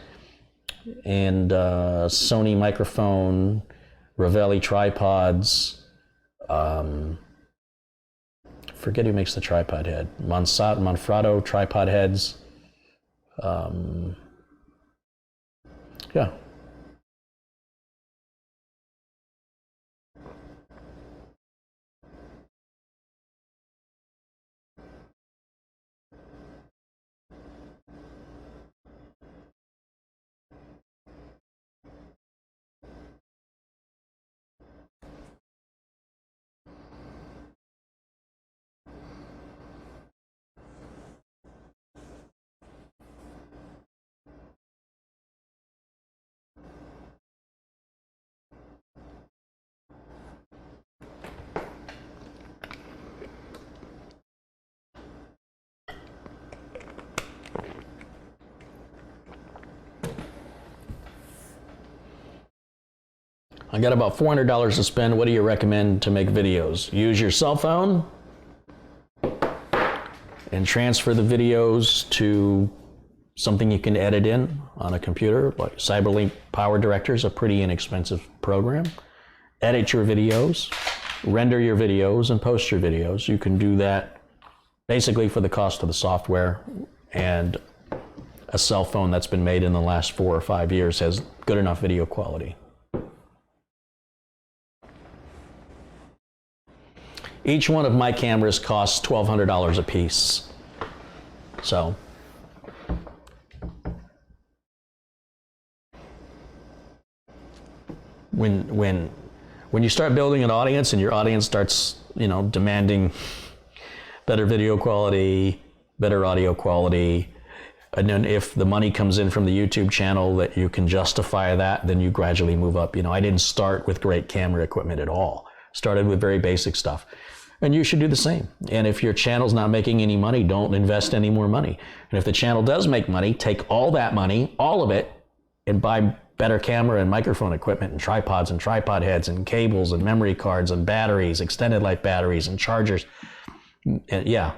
and Sony microphone, Rosewill tripods, forget who makes the tripod head, Manfrotto tripod heads, yeah. I got about $400 to spend. What do you recommend to make videos? Use your cell phone and transfer the videos to something you can edit in on a computer. Like CyberLink Power Director is a pretty inexpensive program. Edit your videos, render your videos, and post your videos. You can do that basically for the cost of the software, and a cell phone that's been made in the last 4 or 5 years has good enough video quality. Each one of my cameras costs $1,200 a piece. So, when you start building an audience and your audience starts, demanding better video quality, better audio quality, and then if the money comes in from the YouTube channel that you can justify that, then you gradually move up. I didn't start with great camera equipment at all. Started with very basic stuff. And you should do the same. And if your channel's not making any money, don't invest any more money. And if the channel does make money, take all that money, all of it, and buy better camera and microphone equipment and tripods and tripod heads and cables and memory cards and batteries, extended life batteries and chargers. And yeah.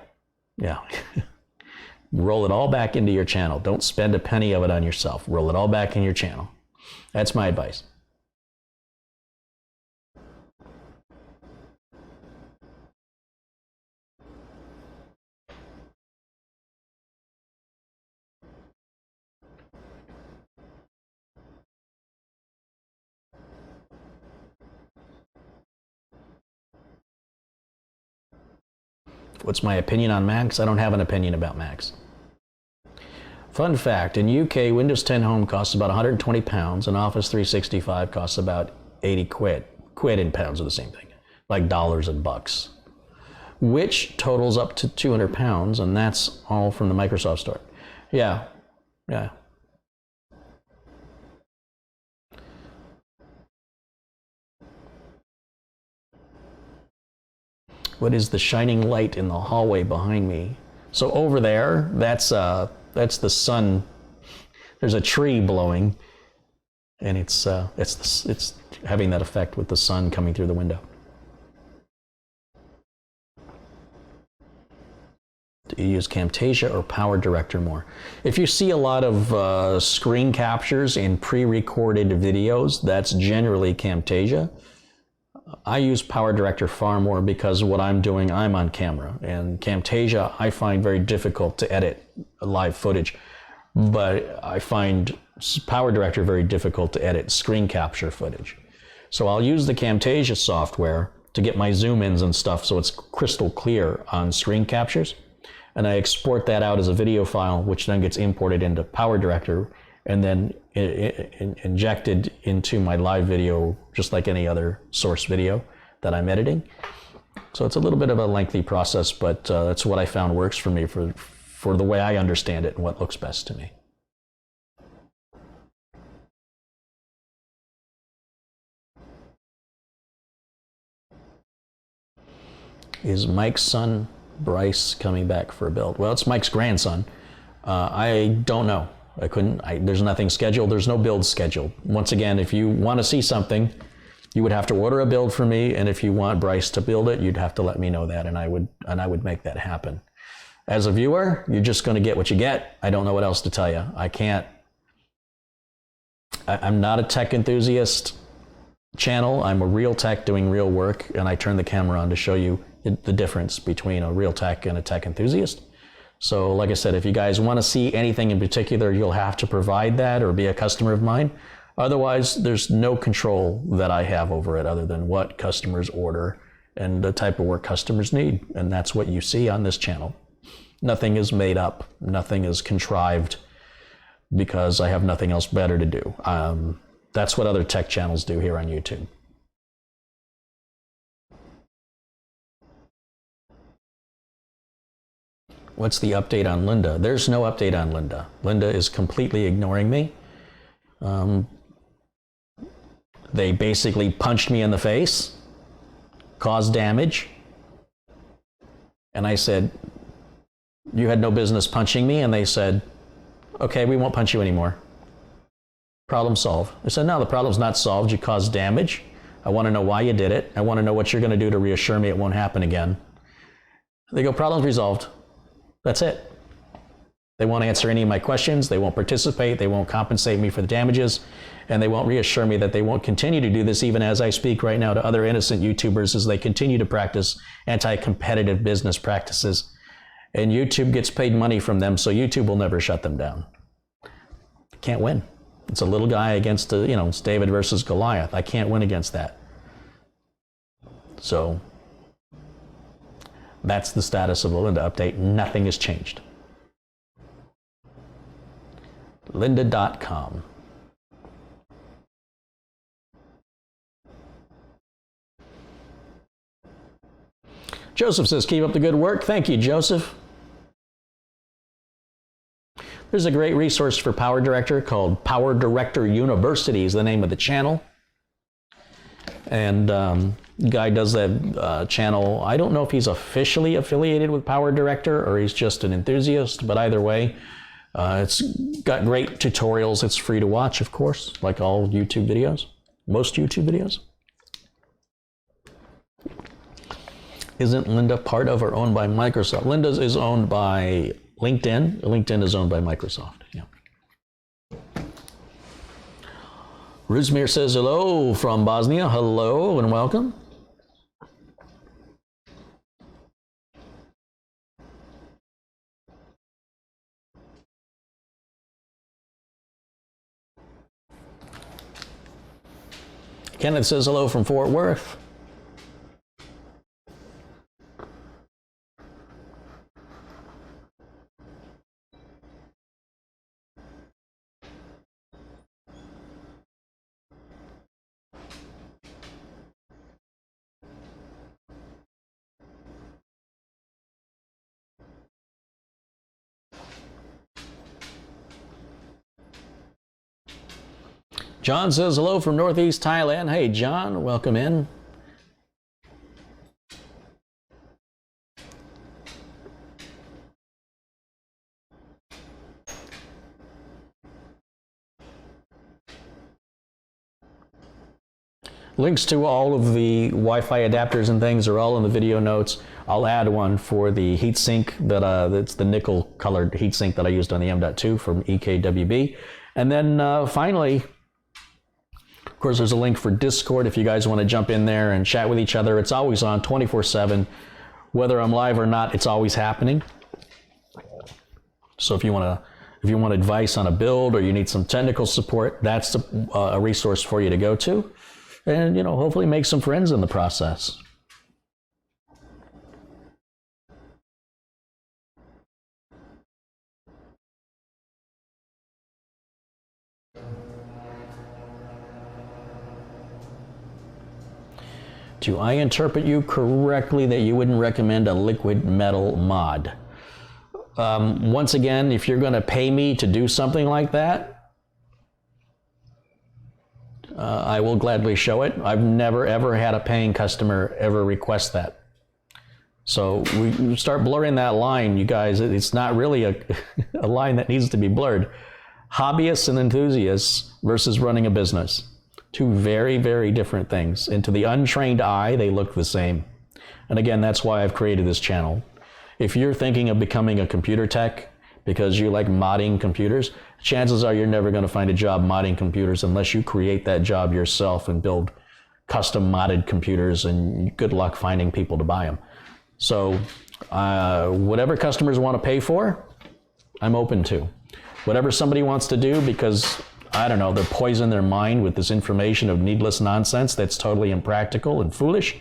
Roll it all back into your channel. Don't spend a penny of it on yourself. Roll it all back in your channel. That's my advice. What's my opinion on Macs? I don't have an opinion about Macs. Fun fact, in UK, Windows 10 Home costs about 120 pounds, and Office 365 costs about 80 quid. Quid and pounds are the same thing, like dollars and bucks, which totals up to 200 pounds, and that's all from the Microsoft Store. Yeah. What is the shining light in the hallway behind me? So over there, that's the sun. There's a tree blowing, and it's having that effect with the sun coming through the window. Do you use Camtasia or Power Director more? If you see a lot of screen captures in pre-recorded videos, that's generally Camtasia. I use PowerDirector far more because what I'm doing, I'm on camera. And Camtasia, I find very difficult to edit live footage. But I find PowerDirector very difficult to edit screen capture footage. So I'll use the Camtasia software to get my zoom ins and stuff so it's crystal clear on screen captures. And I export that out as a video file, which then gets imported into PowerDirector and then injected into my live video, just like any other source video that I'm editing. So it's a little bit of a lengthy process, but that's what I found works for me for the way I understand it and what looks best to me. Is Mike's son, Bryce, coming back for a build? Well, it's Mike's grandson. I don't know. There's nothing scheduled. There's no build scheduled. Once again, if you want to see something, you would have to order a build for me. And if you want Bryce to build it, you'd have to let me know that, and I would make that happen. As a viewer, you're just going to get what you get. I don't know what else to tell you. I'm not a tech enthusiast channel. I'm a real tech doing real work, and I turn the camera on to show you the difference between a real tech and a tech enthusiast. So like I said, if you guys want to see anything in particular, you'll have to provide that or be a customer of mine. Otherwise, there's no control that I have over it other than what customers order and the type of work customers need. And that's what you see on this channel. Nothing is made up. Nothing is contrived because I have nothing else better to do. That's what other tech channels do here on YouTube. What's the update on Linda? There's no update on Linda. Linda is completely ignoring me. They basically punched me in the face, caused damage, and I said, you had no business punching me, and they said, okay, we won't punch you anymore. Problem solved. I said, no, the problem's not solved. You caused damage. I want to know why you did it. I want to know what you're going to do to reassure me it won't happen again. They go, problem's resolved. That's it. They won't answer any of my questions. They won't participate. They won't compensate me for the damages. And they won't reassure me that they won't continue to do this even as I speak right now to other innocent YouTubers as they continue to practice anti-competitive business practices. And YouTube gets paid money from them, so YouTube will never shut them down. Can't win. It's a little guy against it's David versus Goliath. I can't win against that. So that's the status of the Linda update. Nothing has changed. Lynda.com. Joseph says, keep up the good work. Thank you, Joseph. There's a great resource for PowerDirector called PowerDirector University is the name of the channel. And guy does that channel. I don't know if he's officially affiliated with PowerDirector or he's just an enthusiast, but either way, it's got great tutorials. It's free to watch, of course, like all YouTube videos, most YouTube videos. Isn't Linda part of or owned by Microsoft? Linda's is owned by LinkedIn. LinkedIn is owned by Microsoft. Yeah. Ruzmir says hello from Bosnia. Hello and welcome. Kenneth says hello from Fort Worth. John says hello from Northeast Thailand. Hey, John, welcome in. Links to all of the Wi-Fi adapters and things are all in the video notes. I'll add one for the heatsink that's the nickel colored heatsink that I used on the M.2 from EKWB. And then finally, Of course, there's a link for Discord if you guys want to jump in there and chat with each other. It's always on 24/7. Whether I'm live or not, it's always happening. So if you want advice on a build or you need some technical support, that's a resource for you to go to. And, you know, hopefully make some friends in the process. Do I interpret you correctly that you wouldn't recommend a liquid metal mod? Once again, if you're going to pay me to do something like that, I will gladly show it. I've never ever had a paying customer ever request that. So we start blurring that line, you guys. It's not really a line that needs to be blurred. Hobbyists and enthusiasts versus running a business. Two very, very different things. And to the untrained eye, they look the same. And again, that's why I've created this channel. If you're thinking of becoming a computer tech because you like modding computers, chances are you're never going to find a job modding computers unless you create that job yourself and build custom modded computers, and good luck finding people to buy them. So whatever customers want to pay for, I'm open to. Whatever somebody wants to do because, I don't know, they're poisoning their mind with this information of needless nonsense that's totally impractical and foolish,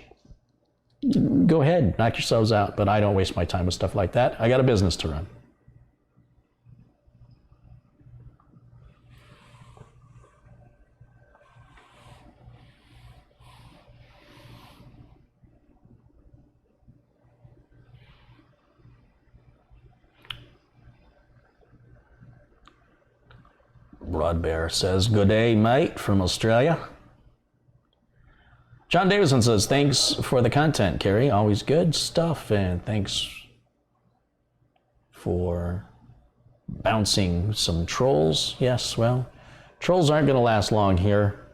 go ahead, knock yourselves out. But I don't waste my time with stuff like that. I got a business to run. Broad Bear says, good day, mate, from Australia. John Davison says, thanks for the content, Kerry. Always good stuff, and thanks for bouncing some trolls. Yes, well, trolls aren't going to last long here.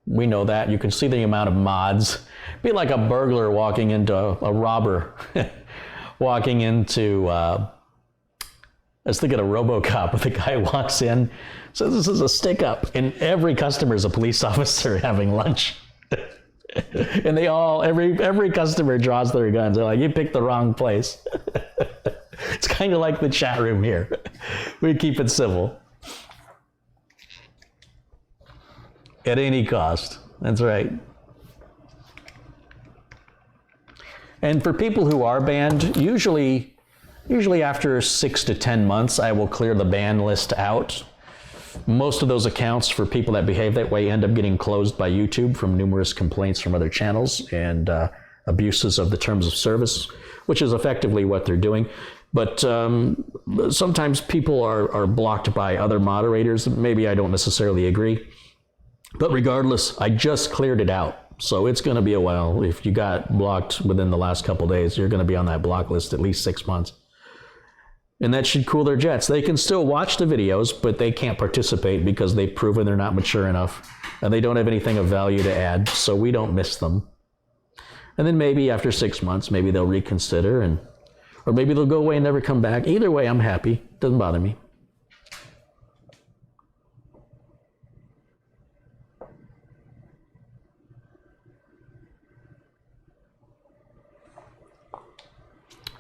We know that. You can see the amount of mods. Be like a burglar walking into a robber, walking into... I was thinking of RoboCop. The guy walks in, says this is a stick up, and every customer is a police officer having lunch. And they all, every customer draws their guns. They're like, you picked the wrong place. It's kind of like the chat room here. We keep it civil. At any cost. That's right. And for people who are banned, usually after 6 to 10 months, I will clear the ban list out. Most of those accounts for people that behave that way end up getting closed by YouTube from numerous complaints from other channels and abuses of the terms of service, which is effectively what they're doing. But sometimes people are blocked by other moderators. Maybe I don't necessarily agree. But regardless, I just cleared it out. So it's going to be a while. If you got blocked within the last couple days, you're going to be on that block list at least 6 months. And that should cool their jets. They can still watch the videos, but they can't participate because they've proven they're not mature enough and they don't have anything of value to add, so we don't miss them. And then maybe after 6 months, maybe they'll reconsider, or maybe they'll go away and never come back. Either way, I'm happy. Doesn't bother me.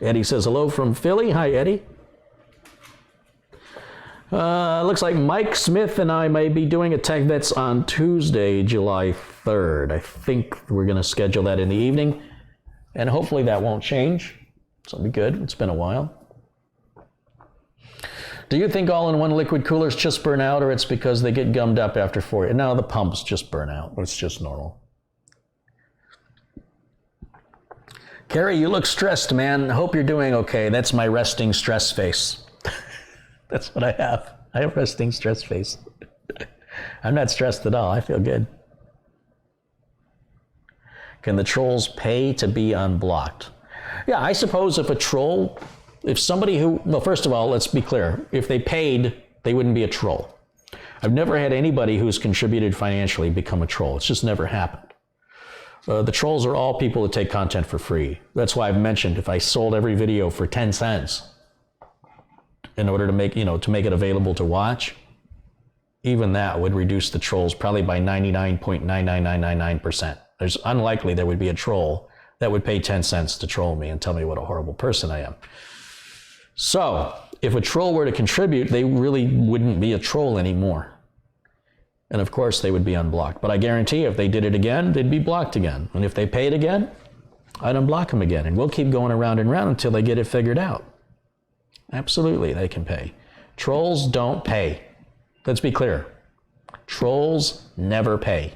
Eddie says hello from Philly. Hi, Eddie. Looks like Mike Smith and I may be doing a tech that's on Tuesday, July 3rd. I think we're going to schedule that in the evening, and hopefully that won't change. So it'll be good. It's been a while. Do you think all-in-one liquid coolers just burn out, or it's because they get gummed up after 4 years? No, the pumps just burn out. It's just normal. Carrie, you look stressed, man. Hope you're doing okay. That's my resting stress face. That's what I have. I have resting stress face. I'm not stressed at all. I feel good. Can the trolls pay to be unblocked? Yeah, I suppose if somebody who, well, first of all, let's be clear. If they paid, they wouldn't be a troll. I've never had anybody who's contributed financially become a troll. It's just never happened. The trolls are all people that take content for free. That's why I've mentioned if I sold every video for 10 cents in order to make it available to watch, even that would reduce the trolls probably by 99.99999%. There's unlikely there would be a troll that would pay 10 cents to troll me and tell me what a horrible person I am. So, if a troll were to contribute, they really wouldn't be a troll anymore. And of course, they would be unblocked. But I guarantee if they did it again, they'd be blocked again. And if they paid again, I'd unblock them again. And we'll keep going around and around until they get it figured out. Absolutely, they can pay. Trolls don't pay. Let's be clear. Trolls never pay.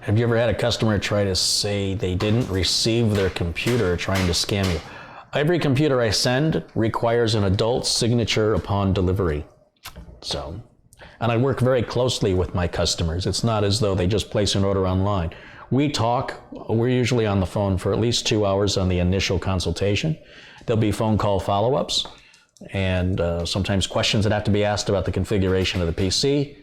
Have you ever had a customer try to say they didn't receive their computer trying to scam you? Every computer I send requires an adult signature upon delivery. So, and I work very closely with my customers. It's not as though they just place an order online. We talk, we're usually on the phone for at least 2 hours on the initial consultation. There'll be phone call follow-ups and sometimes questions that have to be asked about the configuration of the PC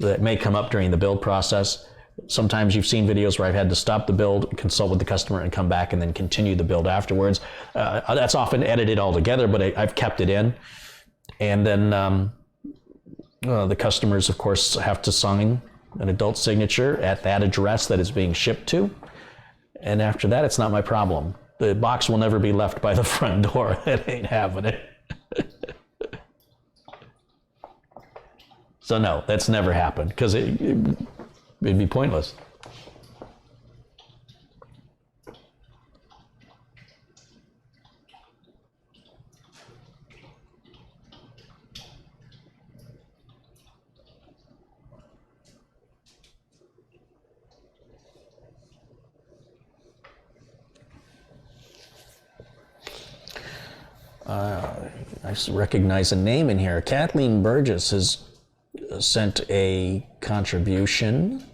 that may come up during the build process. Sometimes you've seen videos where I've had to stop the build, consult with the customer, and come back and then continue the build afterwards. That's often edited all together, but I've kept it in. And then the customers, of course, have to sign an adult signature at that address that it's being shipped to. And after that, it's not my problem. The box will never be left by the front door. It ain't having it. So no, that's never happened because it'd be pointless. I recognize a name in here. Kathleen Burgess has sent a contribution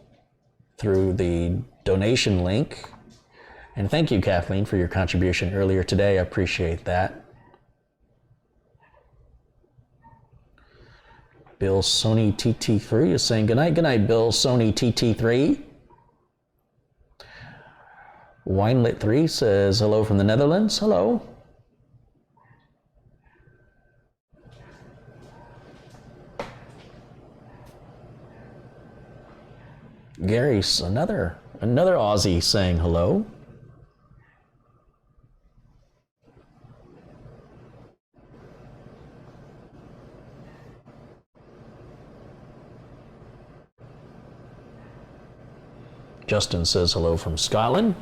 through the donation link. And thank you, Kathleen, for your contribution earlier today. I appreciate that. Bill Sony TT3 is saying, good night, Bill Sony TT3. Winelit3 says, hello from the Netherlands. Hello. Gary's another Aussie saying hello. Justin says hello from Scotland.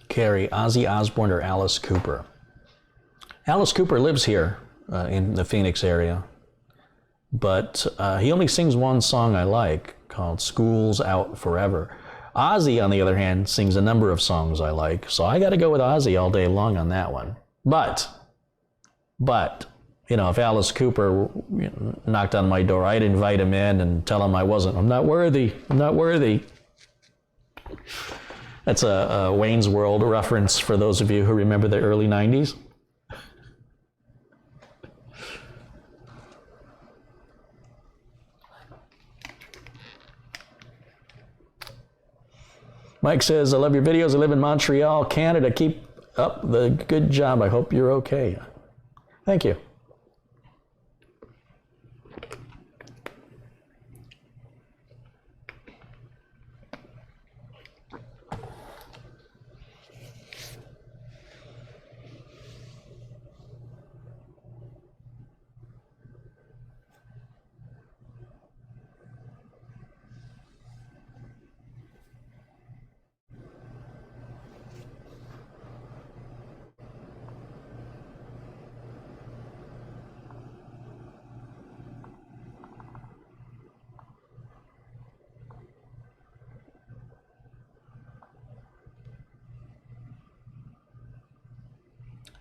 Carrie, Ozzy Osbourne or Alice Cooper? Alice Cooper lives here in the Phoenix area, but he only sings one song I like called School's Out Forever. Ozzy, on the other hand, sings a number of songs I like, so I got to go with Ozzy all day long on that one. But, you know, if Alice Cooper knocked on my door, I'd invite him in and tell him I'm not worthy. That's a Wayne's World reference for those of you who remember the early 90s. Mike says, I love your videos. I live in Montreal, Canada. Keep up the good job. I hope you're okay. Thank you.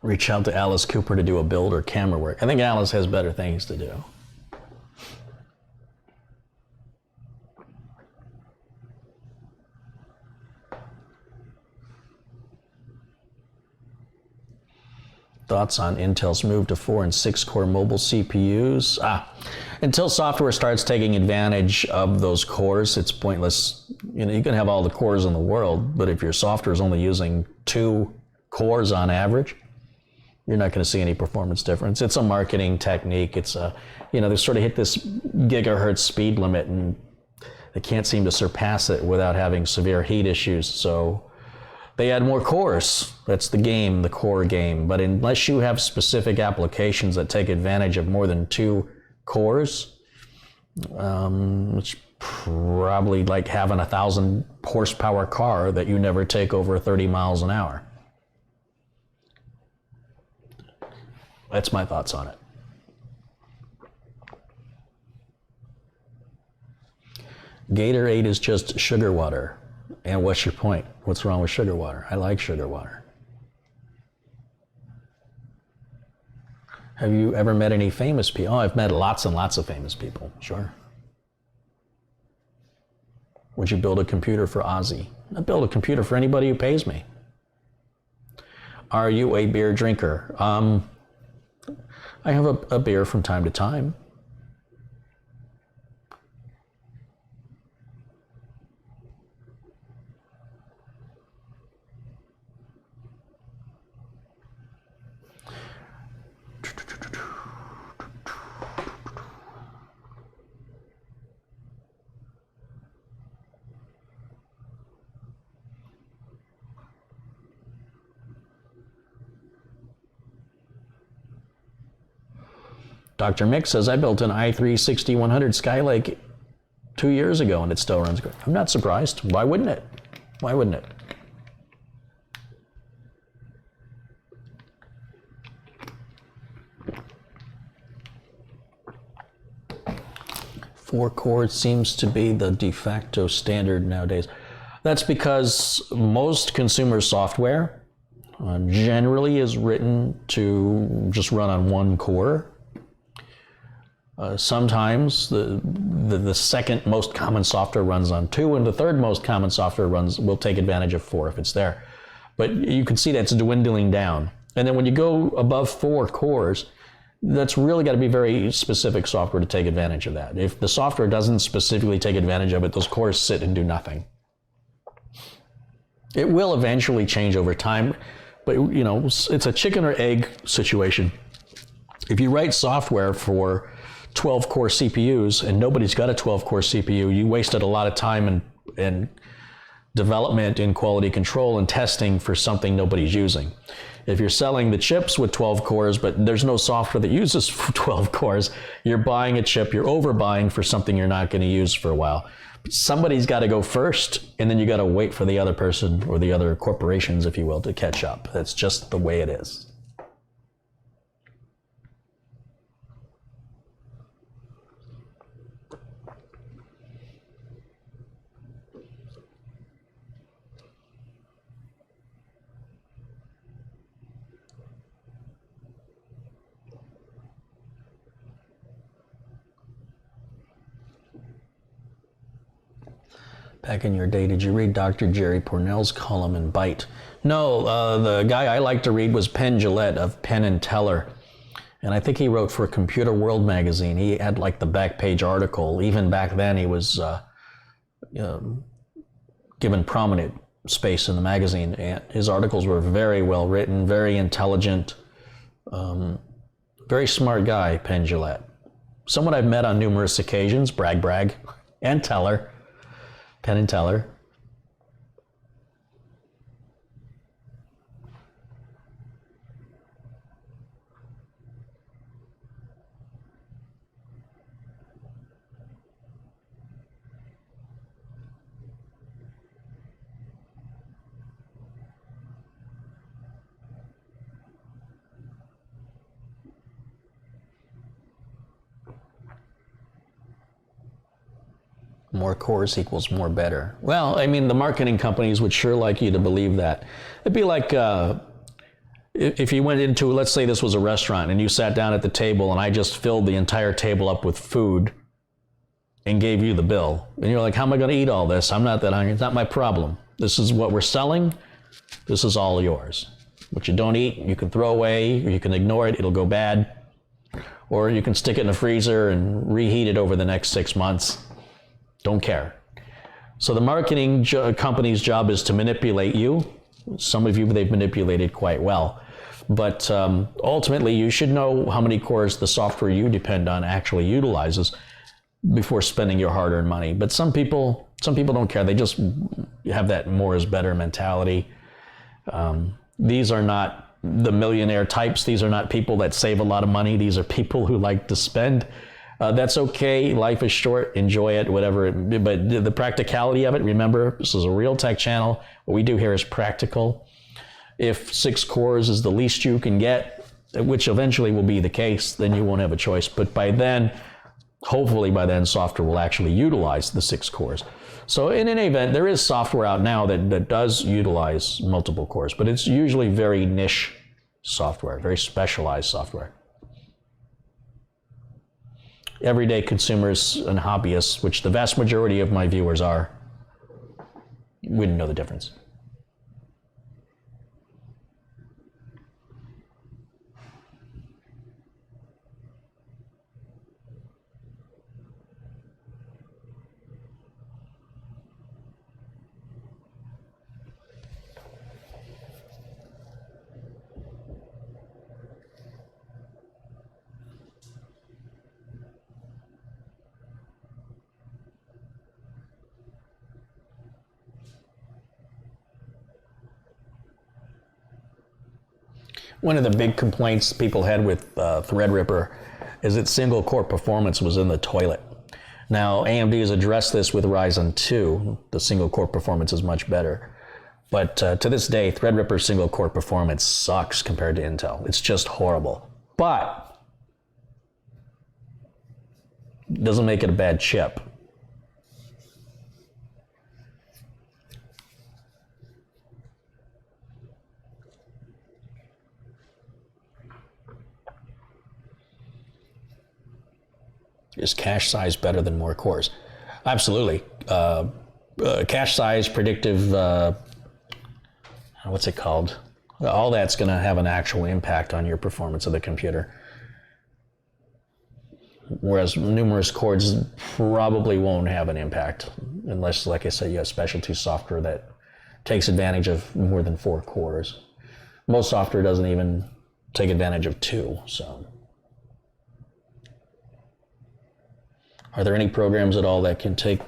Reach out to Alice Cooper to do a build or camera work. I think Alice has better things to do. Thoughts on Intel's move to 4 and 6 core mobile CPUs? Until software starts taking advantage of those cores, it's pointless. You know, you can have all the cores in the world, but if your software is only using 2 cores on average, you're not going to see any performance difference. It's a marketing technique. It's a, you know, they sort of hit this gigahertz speed limit and they can't seem to surpass it without having severe heat issues. So they add more cores. That's the game, the core game. But unless you have specific applications that take advantage of more than 2 cores, it's probably like having a 1,000 horsepower car that you never take over 30 miles an hour. That's my thoughts on it. Gatorade is just sugar water. And what's your point? What's wrong with sugar water? I like sugar water. Have you ever met any famous people? Oh, I've met lots and lots of famous people, sure. Would you build a computer for Ozzy? I'd build a computer for anybody who pays me. Are you a beer drinker? I have a beer from time to time. Dr. Mick says, I built an i3-6100 Skylake 2 years ago and it still runs great. I'm not surprised. Why wouldn't it? Why wouldn't it? Four cores seems to be the de facto standard nowadays. That's because most consumer software generally is written to just run on 1 core. Sometimes the second most common software runs on 2, and the third most common software will take advantage of 4 if it's there. But you can see that's dwindling down. And then when you go above 4 cores, that's really got to be very specific software to take advantage of that. If the software doesn't specifically take advantage of it, those cores sit and do nothing. It will eventually change over time, but you know, it's a chicken or egg situation. If you write software for 12-core CPUs and nobody's got a 12-core CPU, you wasted a lot of time and development in quality control and testing for something nobody's using. If you're selling the chips with 12 cores, but there's no software that uses 12 cores, you're buying a chip, you're overbuying for something you're not going to use for a while. But somebody's got to go first, and then you got to wait for the other person or the other corporations, if you will, to catch up. That's just the way it is. Back in your day, did you read Dr. Jerry Pornell's column in Byte? No, the guy I liked to read was Penn Jillette of Penn and Teller. And I think he wrote for Computer World magazine. He had like the back page article. Even back then, he was given prominent space in the magazine. And his articles were very well written, very intelligent, very smart guy, Penn Jillette. Someone I've met on numerous occasions, brag, and Teller. Penn and Teller. More cores equals more better. Well, I mean, the marketing companies would sure like you to believe that. It'd be like if you went into, let's say this was a restaurant and you sat down at the table and I just filled the entire table up with food and gave you the bill, and you're like, how am I going to eat all this? I'm not that hungry. It's not my problem. This is what we're selling. This is all yours. What you don't eat, you can throw away, or you can ignore it. It'll go bad. Or you can stick it in the freezer and reheat it over the next 6 months. Don't care. So the marketing company's job is to manipulate you. Some of you they've manipulated quite well. But ultimately, you should know how many cores the software you depend on actually utilizes before spending your hard-earned money. But some people don't care. They just have that more is better mentality. These are not the millionaire types. These are not people that save a lot of money. These are people who like to spend. That's okay. Life is short. Enjoy it, whatever. But the practicality of it, remember, this is a real tech channel. What we do here is practical. If 6 cores is the least you can get, which eventually will be the case, then you won't have a choice. But by then, hopefully by then, software will actually utilize the 6 cores. So in any event, there is software out now that does utilize multiple cores, but it's usually very niche software, very specialized software. Everyday consumers and hobbyists, which the vast majority of my viewers are, wouldn't know the difference. One of the big complaints people had with Threadripper is that single core performance was in the toilet. Now, AMD has addressed this with Ryzen 2. The single core performance is much better. But to this day, Threadripper's single core performance sucks compared to Intel. It's just horrible. But it doesn't make it a bad chip. Is cache size better than more cores? Absolutely. Cache size, predictive, what's it called? All that's going to have an actual impact on your performance of the computer. Whereas numerous cores probably won't have an impact unless, like I said, you have specialty software that takes advantage of more than 4 cores. Most software doesn't even take advantage of 2, so. Are there any programs at all that can take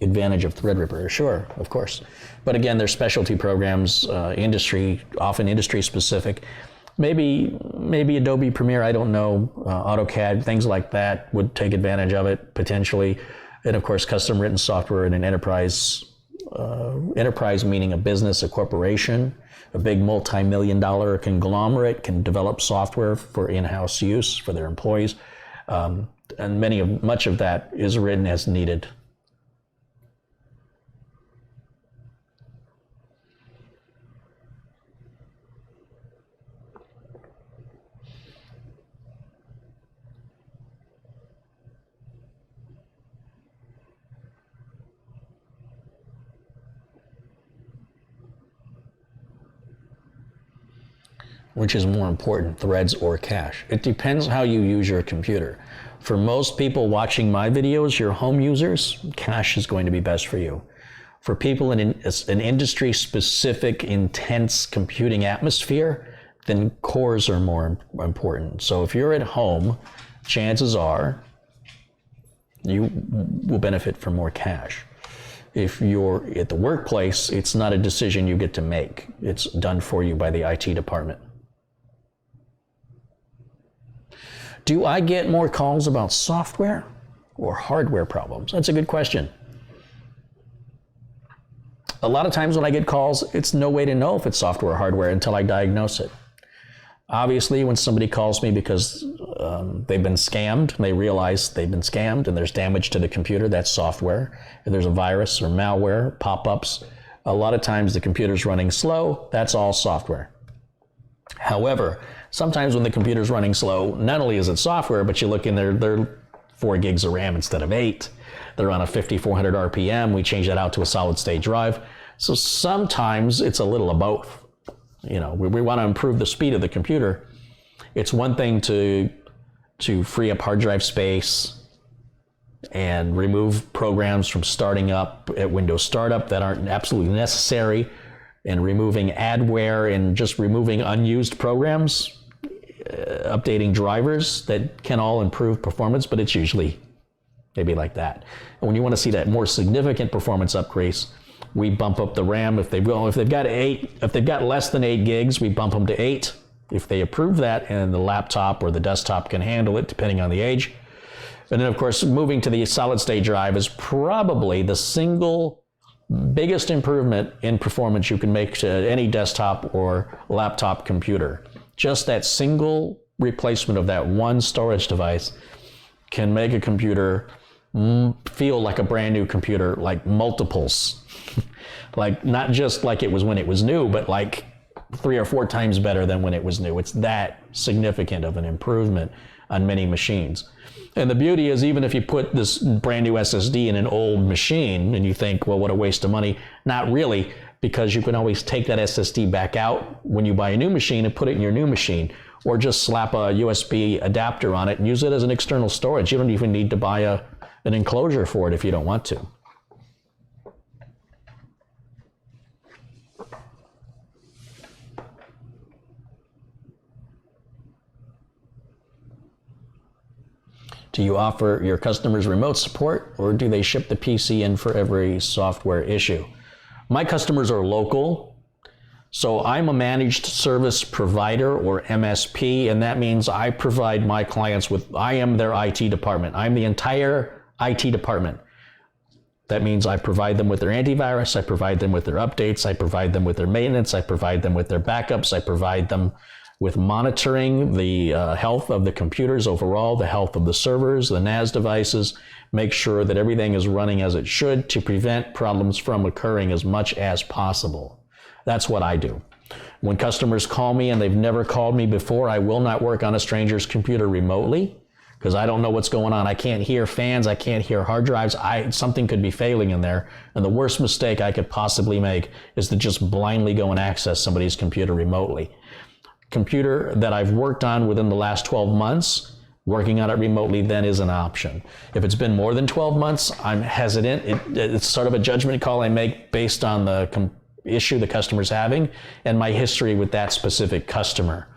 advantage of Threadripper? Sure, of course. But again, they're specialty programs, often industry specific. Maybe Adobe Premiere, I don't know, AutoCAD, things like that would take advantage of it potentially. And of course, custom written software in an enterprise meaning a business, a corporation, a big multi-million-dollar conglomerate can develop software for in-house use for their employees. And much of that is written as needed. Which is more important, threads or cache? It depends how you use your computer. For most people watching my videos, your home users, cache is going to be best for you. For people in an industry-specific, intense computing atmosphere, then cores are more important. So if you're at home, chances are you will benefit from more cache. If you're at the workplace, it's not a decision you get to make. It's done for you by the IT department. Do I get more calls about software or hardware problems? That's a good question. A lot of times when I get calls, it's no way to know if it's software or hardware until I diagnose it. Obviously, when somebody calls me because they've been scammed, they realize they've been scammed and there's damage to the computer, that's software. If there's a virus or malware, pop-ups, a lot of times the computer's running slow, that's all software. However, sometimes when the computer's running slow, not only is it software, but you look in there, they're 4 gigs of RAM instead of 8. They're on a 5400 RPM. We change that out to a solid state drive. So sometimes it's a little of both. You know, we want to improve the speed of the computer. It's one thing to free up hard drive space and remove programs from starting up at Windows startup that aren't absolutely necessary, and removing adware and just removing unused programs, updating drivers that can all improve performance, but it's usually maybe like that. And when you want to see that more significant performance upgrades, we bump up the RAM. If they've got less than 8 gigs, we bump them to 8. If they approve that and the laptop or the desktop can handle it, depending on the age. And then of course, moving to the solid state drive is probably the single biggest improvement in performance you can make to any desktop or laptop computer. Just that single replacement of that one storage device can make a computer feel like a brand new computer, like multiples. Like not just like it was when it was new, but like 3 or 4 times better than when it was new. It's that significant of an improvement on many machines. And the beauty is, even if you put this brand new SSD in an old machine and you think, well, what a waste of money, not really, because you can always take that SSD back out when you buy a new machine and put it in your new machine, or just slap a USB adapter on it and use it as an external storage. You don't even need to buy an enclosure for it if you don't want to. Do you offer your customers remote support, or do they ship the PC in for every software issue? My customers are local, so I'm a managed service provider, or MSP, and that means I provide my clients with, I am their IT department. I'm the entire IT department. That means I provide them with their antivirus, I provide them with their updates, I provide them with their maintenance, I provide them with their backups, I provide them with monitoring the health of the computers overall, the health of the servers, the NAS devices, make sure that everything is running as it should to prevent problems from occurring as much as possible. That's what I do. When customers call me and they've never called me before, I will not work on a stranger's computer remotely, because I don't know what's going on. I can't hear fans, I can't hear hard drives, something could be failing in there. And the worst mistake I could possibly make is to just blindly go and access somebody's computer remotely. Computer that I've worked on within the last 12 months, working on it remotely then is an option. If it's been more than 12 months, I'm hesitant. It's sort of a judgment call I make based on the issue the customer's having and my history with that specific customer.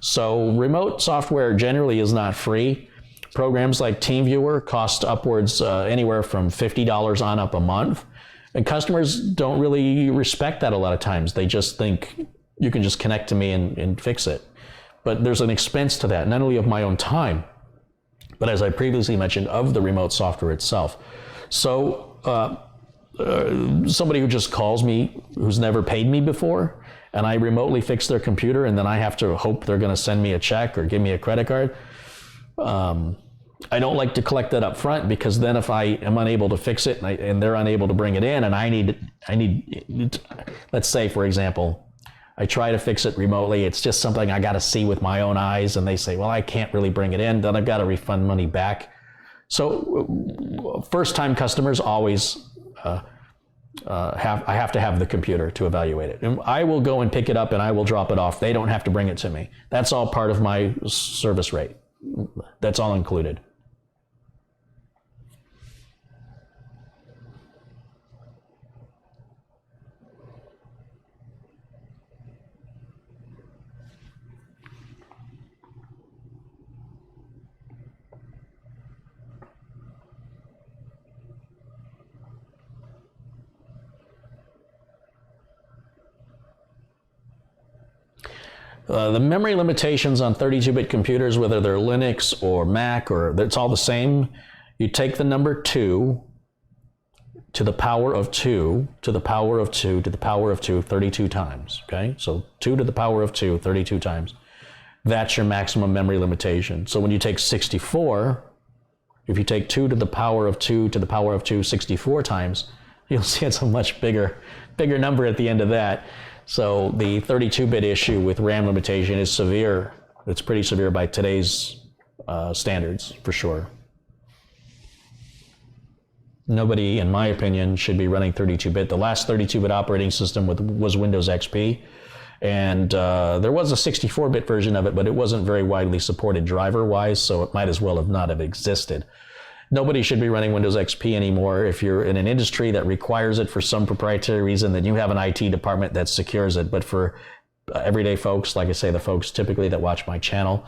So remote software generally is not free. Programs like TeamViewer cost upwards anywhere from $50 on up a month. And customers don't really respect that a lot of times. They just think, you can just connect to me and fix it. But there's an expense to that, not only of my own time, but as I previously mentioned, of the remote software itself. So somebody who just calls me, who's never paid me before, and I remotely fix their computer, and then I have to hope they're gonna send me a check or give me a credit card, I don't like to collect that up front, because then if I am unable to fix it and they're unable to bring it in, and I need, let's say for example, I try to fix it remotely, it's just something I gotta see with my own eyes, and they say, well, I can't really bring it in, then I've gotta refund money back. So first-time customers always I have to have the computer to evaluate it. And I will go and pick it up and I will drop it off. They don't have to bring it to me. That's all part of my service rate. That's all included. The memory limitations on 32-bit computers, whether they're Linux or Mac, or it's all the same. You take the number 2 to the power of 2 to the power of 2 to the power of 2 32 times, okay? So 2 to the power of 2 32 times. That's your maximum memory limitation. So when you take 64, if you take 2 to the power of 2 to the power of 2 64 times, you'll see it's a much bigger number at the end of that. So the 32-bit issue with RAM limitation is severe. It's pretty severe by today's standards, for sure. Nobody, in my opinion, should be running 32-bit. The last 32-bit operating system was Windows XP, and there was a 64-bit version of it, but it wasn't very widely supported driver-wise, so it might as well have not have existed. Nobody should be running Windows XP anymore. If you're in an industry that requires it for some proprietary reason, then you have an IT department that secures it. But for everyday folks, like I say, the folks typically that watch my channel,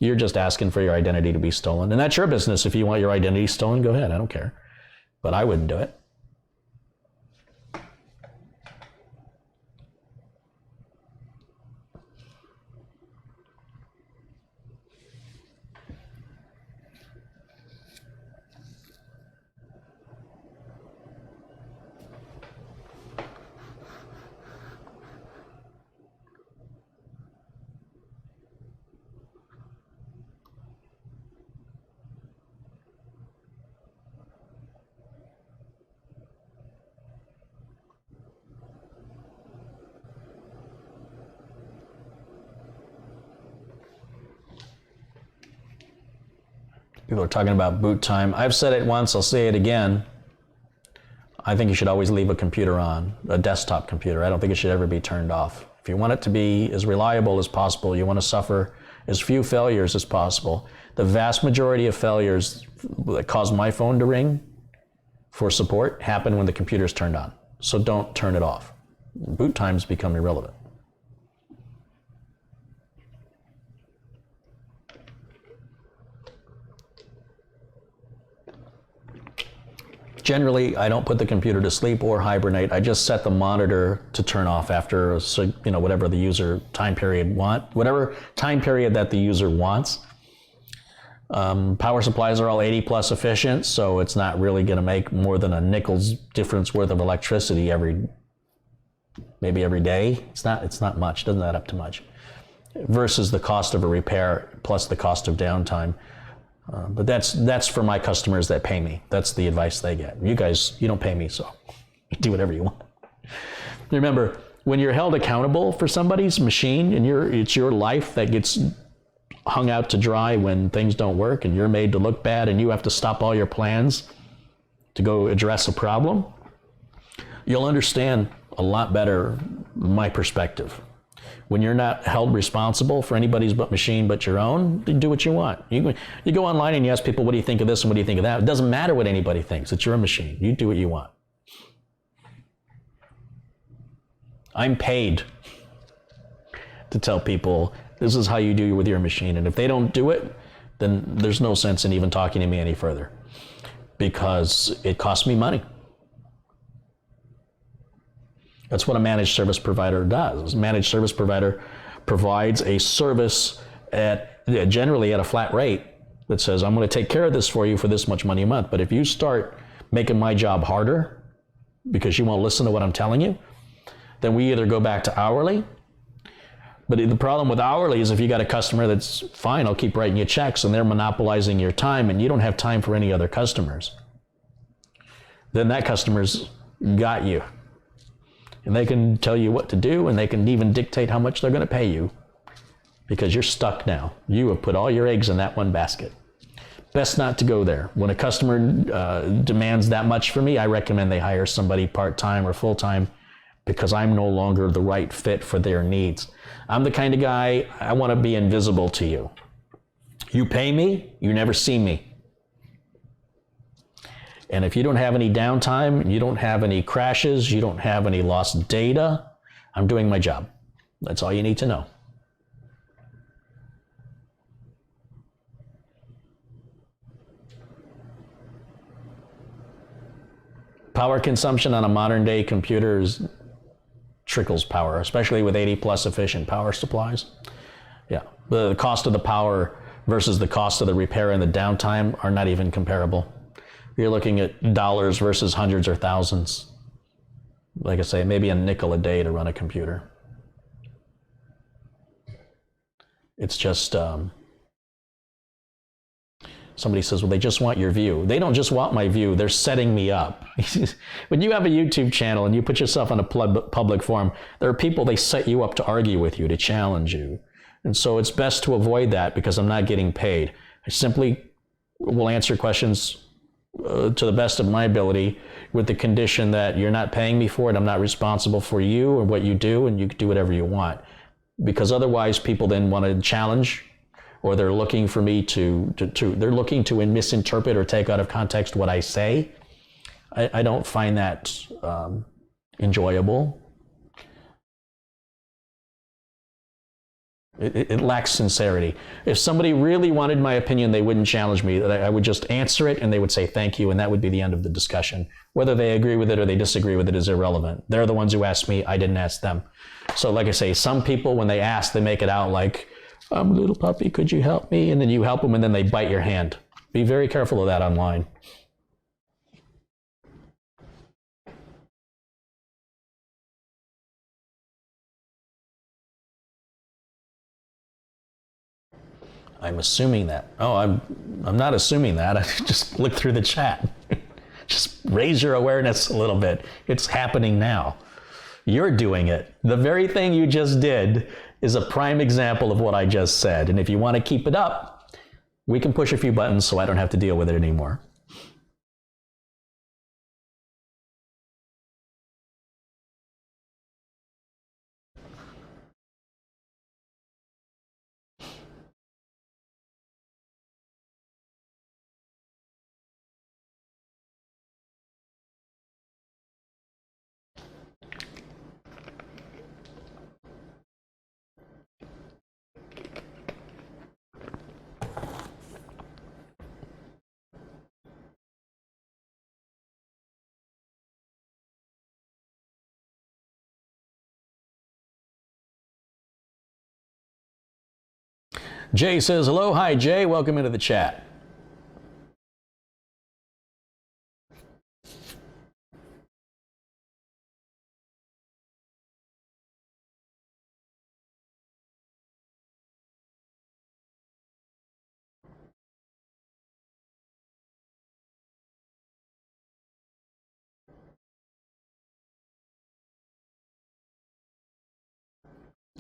you're just asking for your identity to be stolen. And that's your business. If you want your identity stolen, go ahead. I don't care. But I wouldn't do it. People are talking about boot time. I've said it once, I'll say it again. I think you should always leave a computer on, a desktop computer. I don't think it should ever be turned off. If you want it to be as reliable as possible, you want to suffer as few failures as possible. The vast majority of failures that cause my phone to ring for support happen when the computer's turned on. So don't turn it off. Boot times become irrelevant. Generally, I don't put the computer to sleep or hibernate. I just set the monitor to turn off after, whatever the user time period whatever time period that the user wants. Power supplies are all 80 plus efficient, so it's not really going to make more than a nickel's difference worth of electricity maybe every day. It's not much. Doesn't add up to much. Versus the cost of a repair plus the cost of downtime. But that's for my customers that pay me. That's the advice they get. You guys, you don't pay me, so do whatever you want. Remember, when you're held accountable for somebody's machine and it's your life that gets hung out to dry when things don't work and you're made to look bad and you have to stop all your plans to go address a problem, you'll understand a lot better my perspective. When you're not held responsible for anybody's machine but your own, do what you want. You go online and you ask people, what do you think of this and what do you think of that? It doesn't matter what anybody thinks. It's your machine. You do what you want. I'm paid to tell people this is how you do with your machine. And if they don't do it, then there's no sense in even talking to me any further because it costs me money. That's what a managed service provider does. A managed service provider provides a service generally at a flat rate that says, I'm going to take care of this for you for this much money a month. But if you start making my job harder because you won't listen to what I'm telling you, then we either go back to hourly. But the problem with hourly is if you got a customer that's fine, I'll keep writing you checks, and they're monopolizing your time and you don't have time for any other customers. Then that customer's got you. And they can tell you what to do, and they can even dictate how much they're going to pay you because you're stuck now. You have put all your eggs in that one basket. Best not to go there. When a customer demands that much from me, I recommend they hire somebody part-time or full-time because I'm no longer the right fit for their needs. I'm the kind of guy, I want to be invisible to you. You pay me, you never see me. And if you don't have any downtime, you don't have any crashes, you don't have any lost data, I'm doing my job. That's all you need to know. Power consumption on a modern day computer trickles power, especially with 80 plus efficient power supplies. Yeah, the cost of the power versus the cost of the repair and the downtime are not even comparable. You're looking at dollars versus hundreds or thousands. Like I say, maybe a nickel a day to run a computer. It's just, Somebody says, well, they just want your view. They don't just want my view, they're setting me up. When you have a YouTube channel and you put yourself on a public forum, there are people, they set you up to argue with you, to challenge you. And so it's best to avoid that because I'm not getting paid. I simply will answer questions to the best of my ability with the condition that you're not paying me for it, I'm not responsible for you or what you do, and you can do whatever you want. Because otherwise people then want to challenge, or they're looking for me they're looking to misinterpret or take out of context what I say. I don't find that enjoyable. It lacks sincerity. If somebody really wanted my opinion, they wouldn't challenge me. I would just answer it and they would say thank you, and that would be the end of the discussion. Whether they agree with it or they disagree with it is irrelevant. They're the ones who asked me, I didn't ask them. So like I say, some people, when they ask, they make it out like, I'm a little puppy, could you help me? And then you help them and then they bite your hand. Be very careful of that online. I'm assuming that. Oh, I'm not assuming that. I just look through the chat. Just raise your awareness a little bit. It's happening now. You're doing it. The very thing you just did is a prime example of what I just said. And if you want to keep it up, we can push a few buttons so I don't have to deal with it anymore. Jay says, hello, hi Jay, welcome into the chat.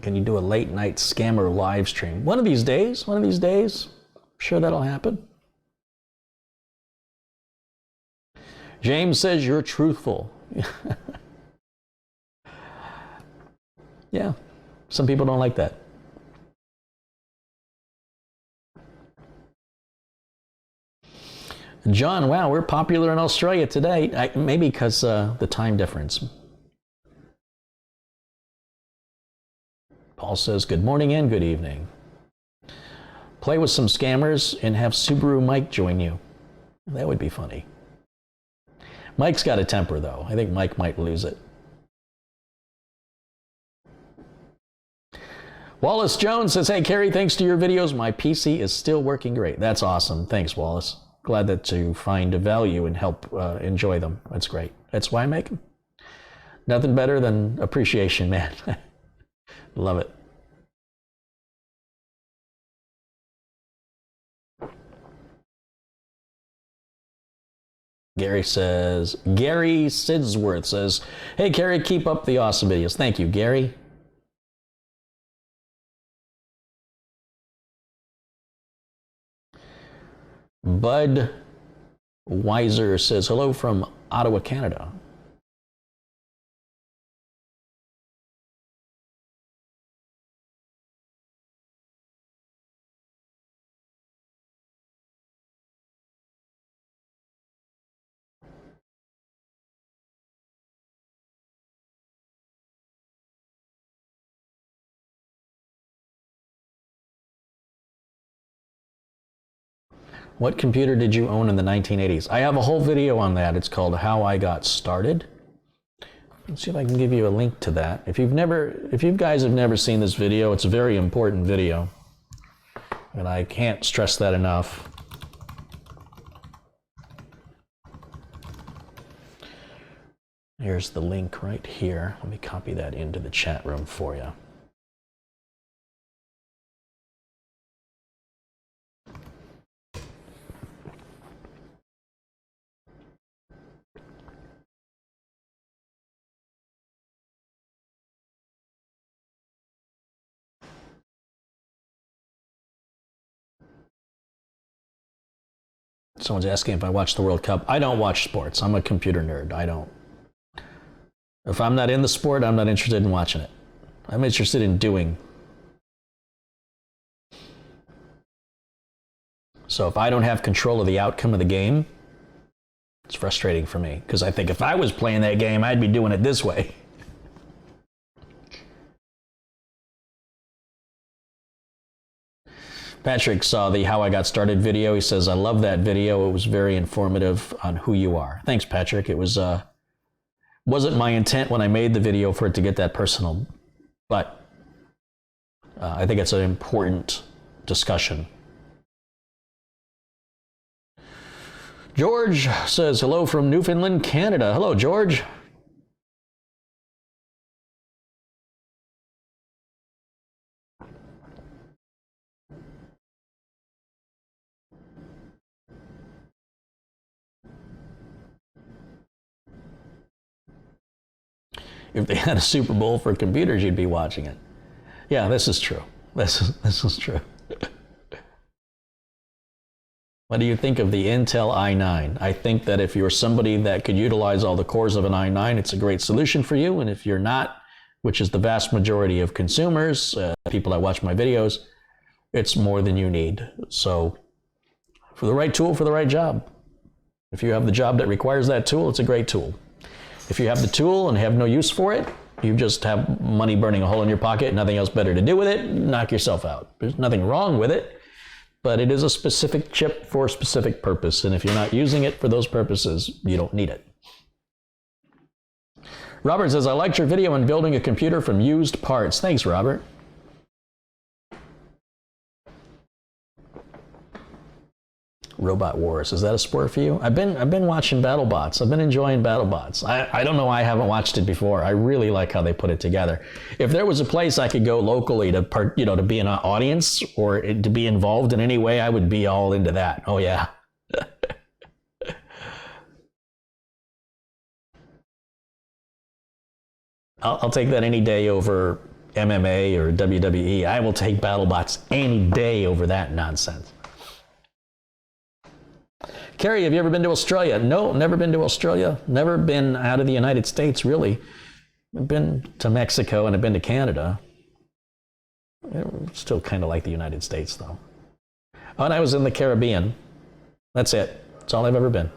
Can you do a late night scammer live stream? One of these days, I'm sure that'll happen. James says you're truthful. Yeah, some people don't like that. John, wow, we're popular in Australia today. Maybe because the time difference. Paul says, good morning and good evening. Play with some scammers and have Subaru Mike join you. That would be funny. Mike's got a temper, though. I think Mike might lose it. Wallace Jones says, hey, Carrie, thanks to your videos, my PC is still working great. That's awesome. Thanks, Wallace. Glad that you find a value and help enjoy them. That's great. That's why I make them. Nothing better than appreciation, man. Love it. Gary Sidsworth says, hey, Carrie, keep up the awesome videos. Thank you, Gary. Bud Weiser says, hello from Ottawa, Canada. What computer did you own in the 1980s? I have a whole video on that. It's called How I Got Started. Let's see if I can give you a link to that. If you guys have never seen this video, it's a very important video. And I can't stress that enough. Here's the link right here. Let me copy that into the chat room for you. Someone's asking if I watch the World Cup. I don't watch sports. I'm a computer nerd. I don't. If I'm not in the sport, I'm not interested in watching it. I'm interested in doing. So if I don't have control of the outcome of the game, it's frustrating for me, because I think if I was playing that game, I'd be doing it this way. Patrick saw the How I Got Started video. He says, I love that video. It was very informative on who you are. Thanks, Patrick. It was wasn't my intent when I made the video for it to get that personal, but I think it's an important discussion. George says, hello from Newfoundland, Canada. Hello, George. If they had a Super Bowl for computers, you'd be watching it. Yeah, this is true. This is true. What do you think of the Intel i9? I think that if you're somebody that could utilize all the cores of an i9, it's a great solution for you. And if you're not, which is the vast majority of consumers, people that watch my videos, it's more than you need. So for the right tool, for the right job. If you have the job that requires that tool, it's a great tool. If you have the tool and have no use for it, you just have money burning a hole in your pocket, nothing else better to do with it, knock yourself out. There's nothing wrong with it, but it is a specific chip for a specific purpose, and if you're not using it for those purposes, you don't need it. Robert says, I liked your video on building a computer from used parts. Thanks, Robert. Robot Wars, is that a sport for you? I've been watching BattleBots. I've been enjoying BattleBots. I don't know why I haven't watched it before. I really like how they put it together. If there was a place I could go locally to to be an audience or to be involved in any way, I would be all into that. Oh yeah. I'll take that any day over MMA or WWE. I will take BattleBots any day over that nonsense. Carrie, have you ever been to Australia? No, never been to Australia. Never been out of the United States, really. I've been to Mexico and I've been to Canada. Still kind of like the United States, though. Oh, and I was in the Caribbean. That's it. That's all I've ever been.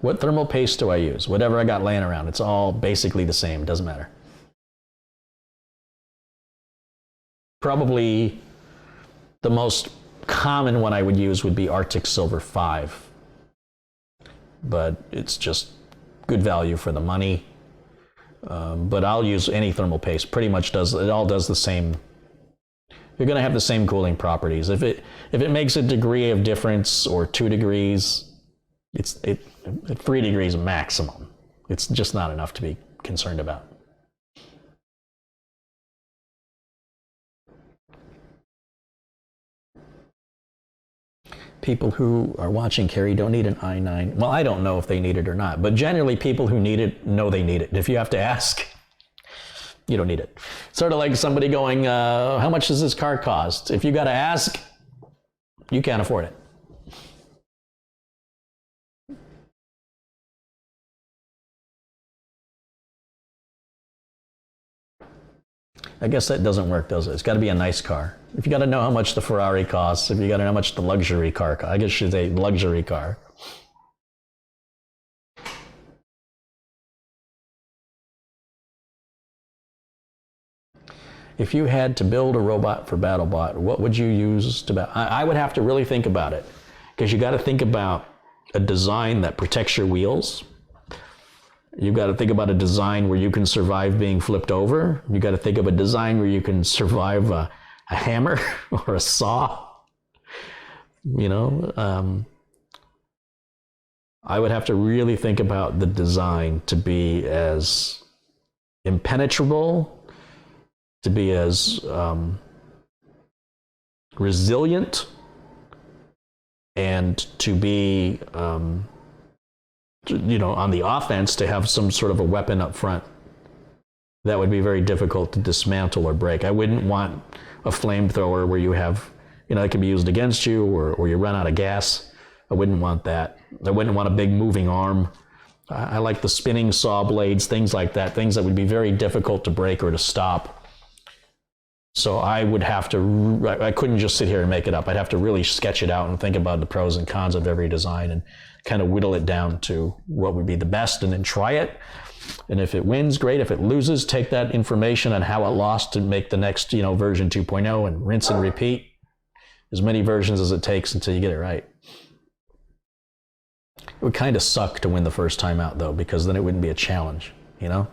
What thermal paste do I use? Whatever I got laying around. It's all basically the same. Doesn't matter. Probably the most common one I would use would be Arctic Silver 5. But it's just good value for the money. But I'll use any thermal paste. Pretty much it all does the same. You're going to have the same cooling properties. If it makes a degree of difference or 2 degrees, it's 3 degrees maximum. It's just not enough to be concerned about. People who are watching Carrie don't need an i9. Well, I don't know if they need it or not, but generally people who need it know they need it. If you have to ask, you don't need it. Sort of like somebody going, how much does this car cost? If you got to ask, you can't afford it. I guess that doesn't work, does it? It's got to be a nice car. If you got to know how much the Ferrari costs, if you got to know how much the luxury car costs, I guess you should say luxury car. If you had to build a robot for BattleBot, what would you use to battle? I would have to really think about it, because you got to think about a design that protects your wheels. You've got to think about a design where you can survive being flipped over. You've got to think of a design where you can survive a hammer or a saw. You know, I would have to really think about the design to be as impenetrable, to be as resilient, and to be on the offense, to have some sort of a weapon up front that would be very difficult to dismantle or break. I wouldn't want a flamethrower where you have you know, it can be used against you, or you run out of gas. I wouldn't want that. I wouldn't want a big moving arm. I like the spinning saw blades, things like that, things that would be very difficult to break or to stop. So I would have to, I couldn't just sit here and make it up. I'd have to really sketch it out and think about the pros and cons of every design and kind of whittle it down to what would be the best and then try it. And if it wins, great. If it loses, take that information on how it lost and make the next, you know, version 2.0 and rinse and repeat as many versions as it takes until you get it right. It would kind of suck to win the first time out, though, because then it wouldn't be a challenge, you know?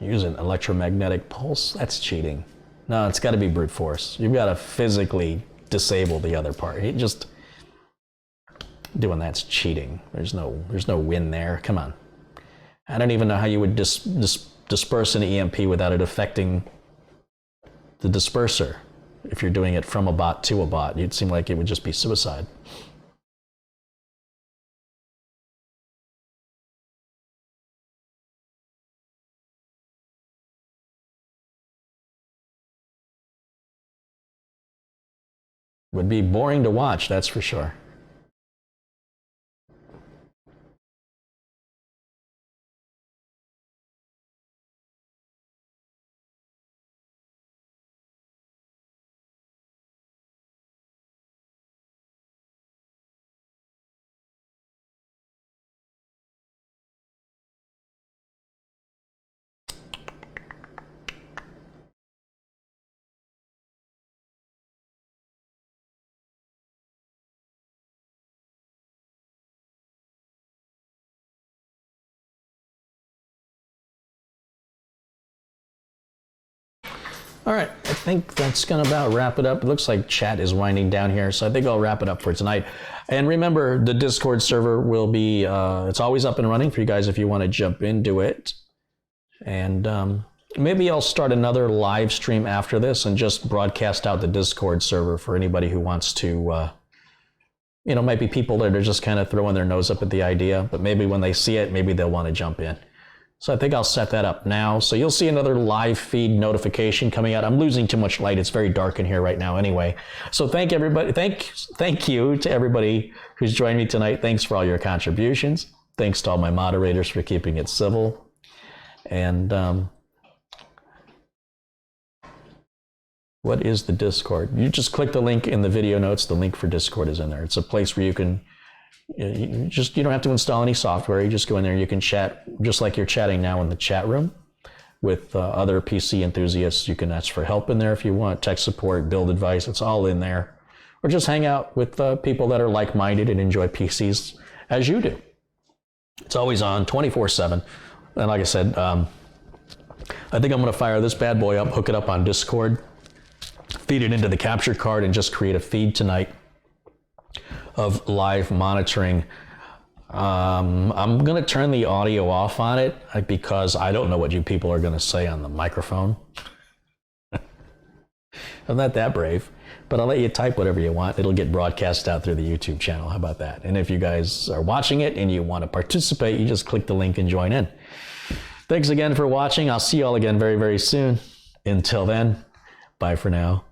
Use an electromagnetic pulse? That's cheating. No, it's got to be brute force. You've got to physically disable the other part. Just doing that's cheating. There's no win there. Come on. I don't even know how you would disperse an EMP without it affecting the disperser. If you're doing it from a bot to a bot, it'd seem like it would just be suicide. Would be boring to watch, that's for sure. All right, I think that's gonna about wrap it up. It looks like chat is winding down here, so I think I'll wrap it up for tonight. And remember, the Discord server will be, it's always up and running for you guys if you wanna jump into it. And maybe I'll start another live stream after this and just broadcast out the Discord server for anybody who wants to, you know, might be people that are just kind of throwing their nose up at the idea, but maybe when they see it, maybe they'll wanna jump in. So I think I'll set that up now. So you'll see another live feed notification coming out. I'm losing too much light. It's very dark in here right now anyway. So thank everybody. Thank you to everybody who's joined me tonight. Thanks for all your contributions. Thanks to all my moderators for keeping it civil. And what is the Discord? You just click the link in the video notes. The link for Discord is in there. It's a place where you can you don't have to install any software. You just go in there and you can chat just like you're chatting now in the chat room with other PC enthusiasts. You can ask for help in there if you want, tech support, build advice. It's all in there. Or just hang out with people that are like-minded and enjoy PCs as you do. It's always on 24/7. And like I said, I think I'm going to fire this bad boy up, hook it up on Discord, feed it into the capture card, and just create a feed tonight of live monitoring. I'm going to turn the audio off on it because I don't know what you people are going to say on the microphone. I'm not that brave, but I'll let you type whatever you want. It'll get broadcast out through the YouTube channel. How about that? And if you guys are watching it and you want to participate, you just click the link and join in. Thanks again for watching. I'll see you all again very, very soon. Until then, bye for now.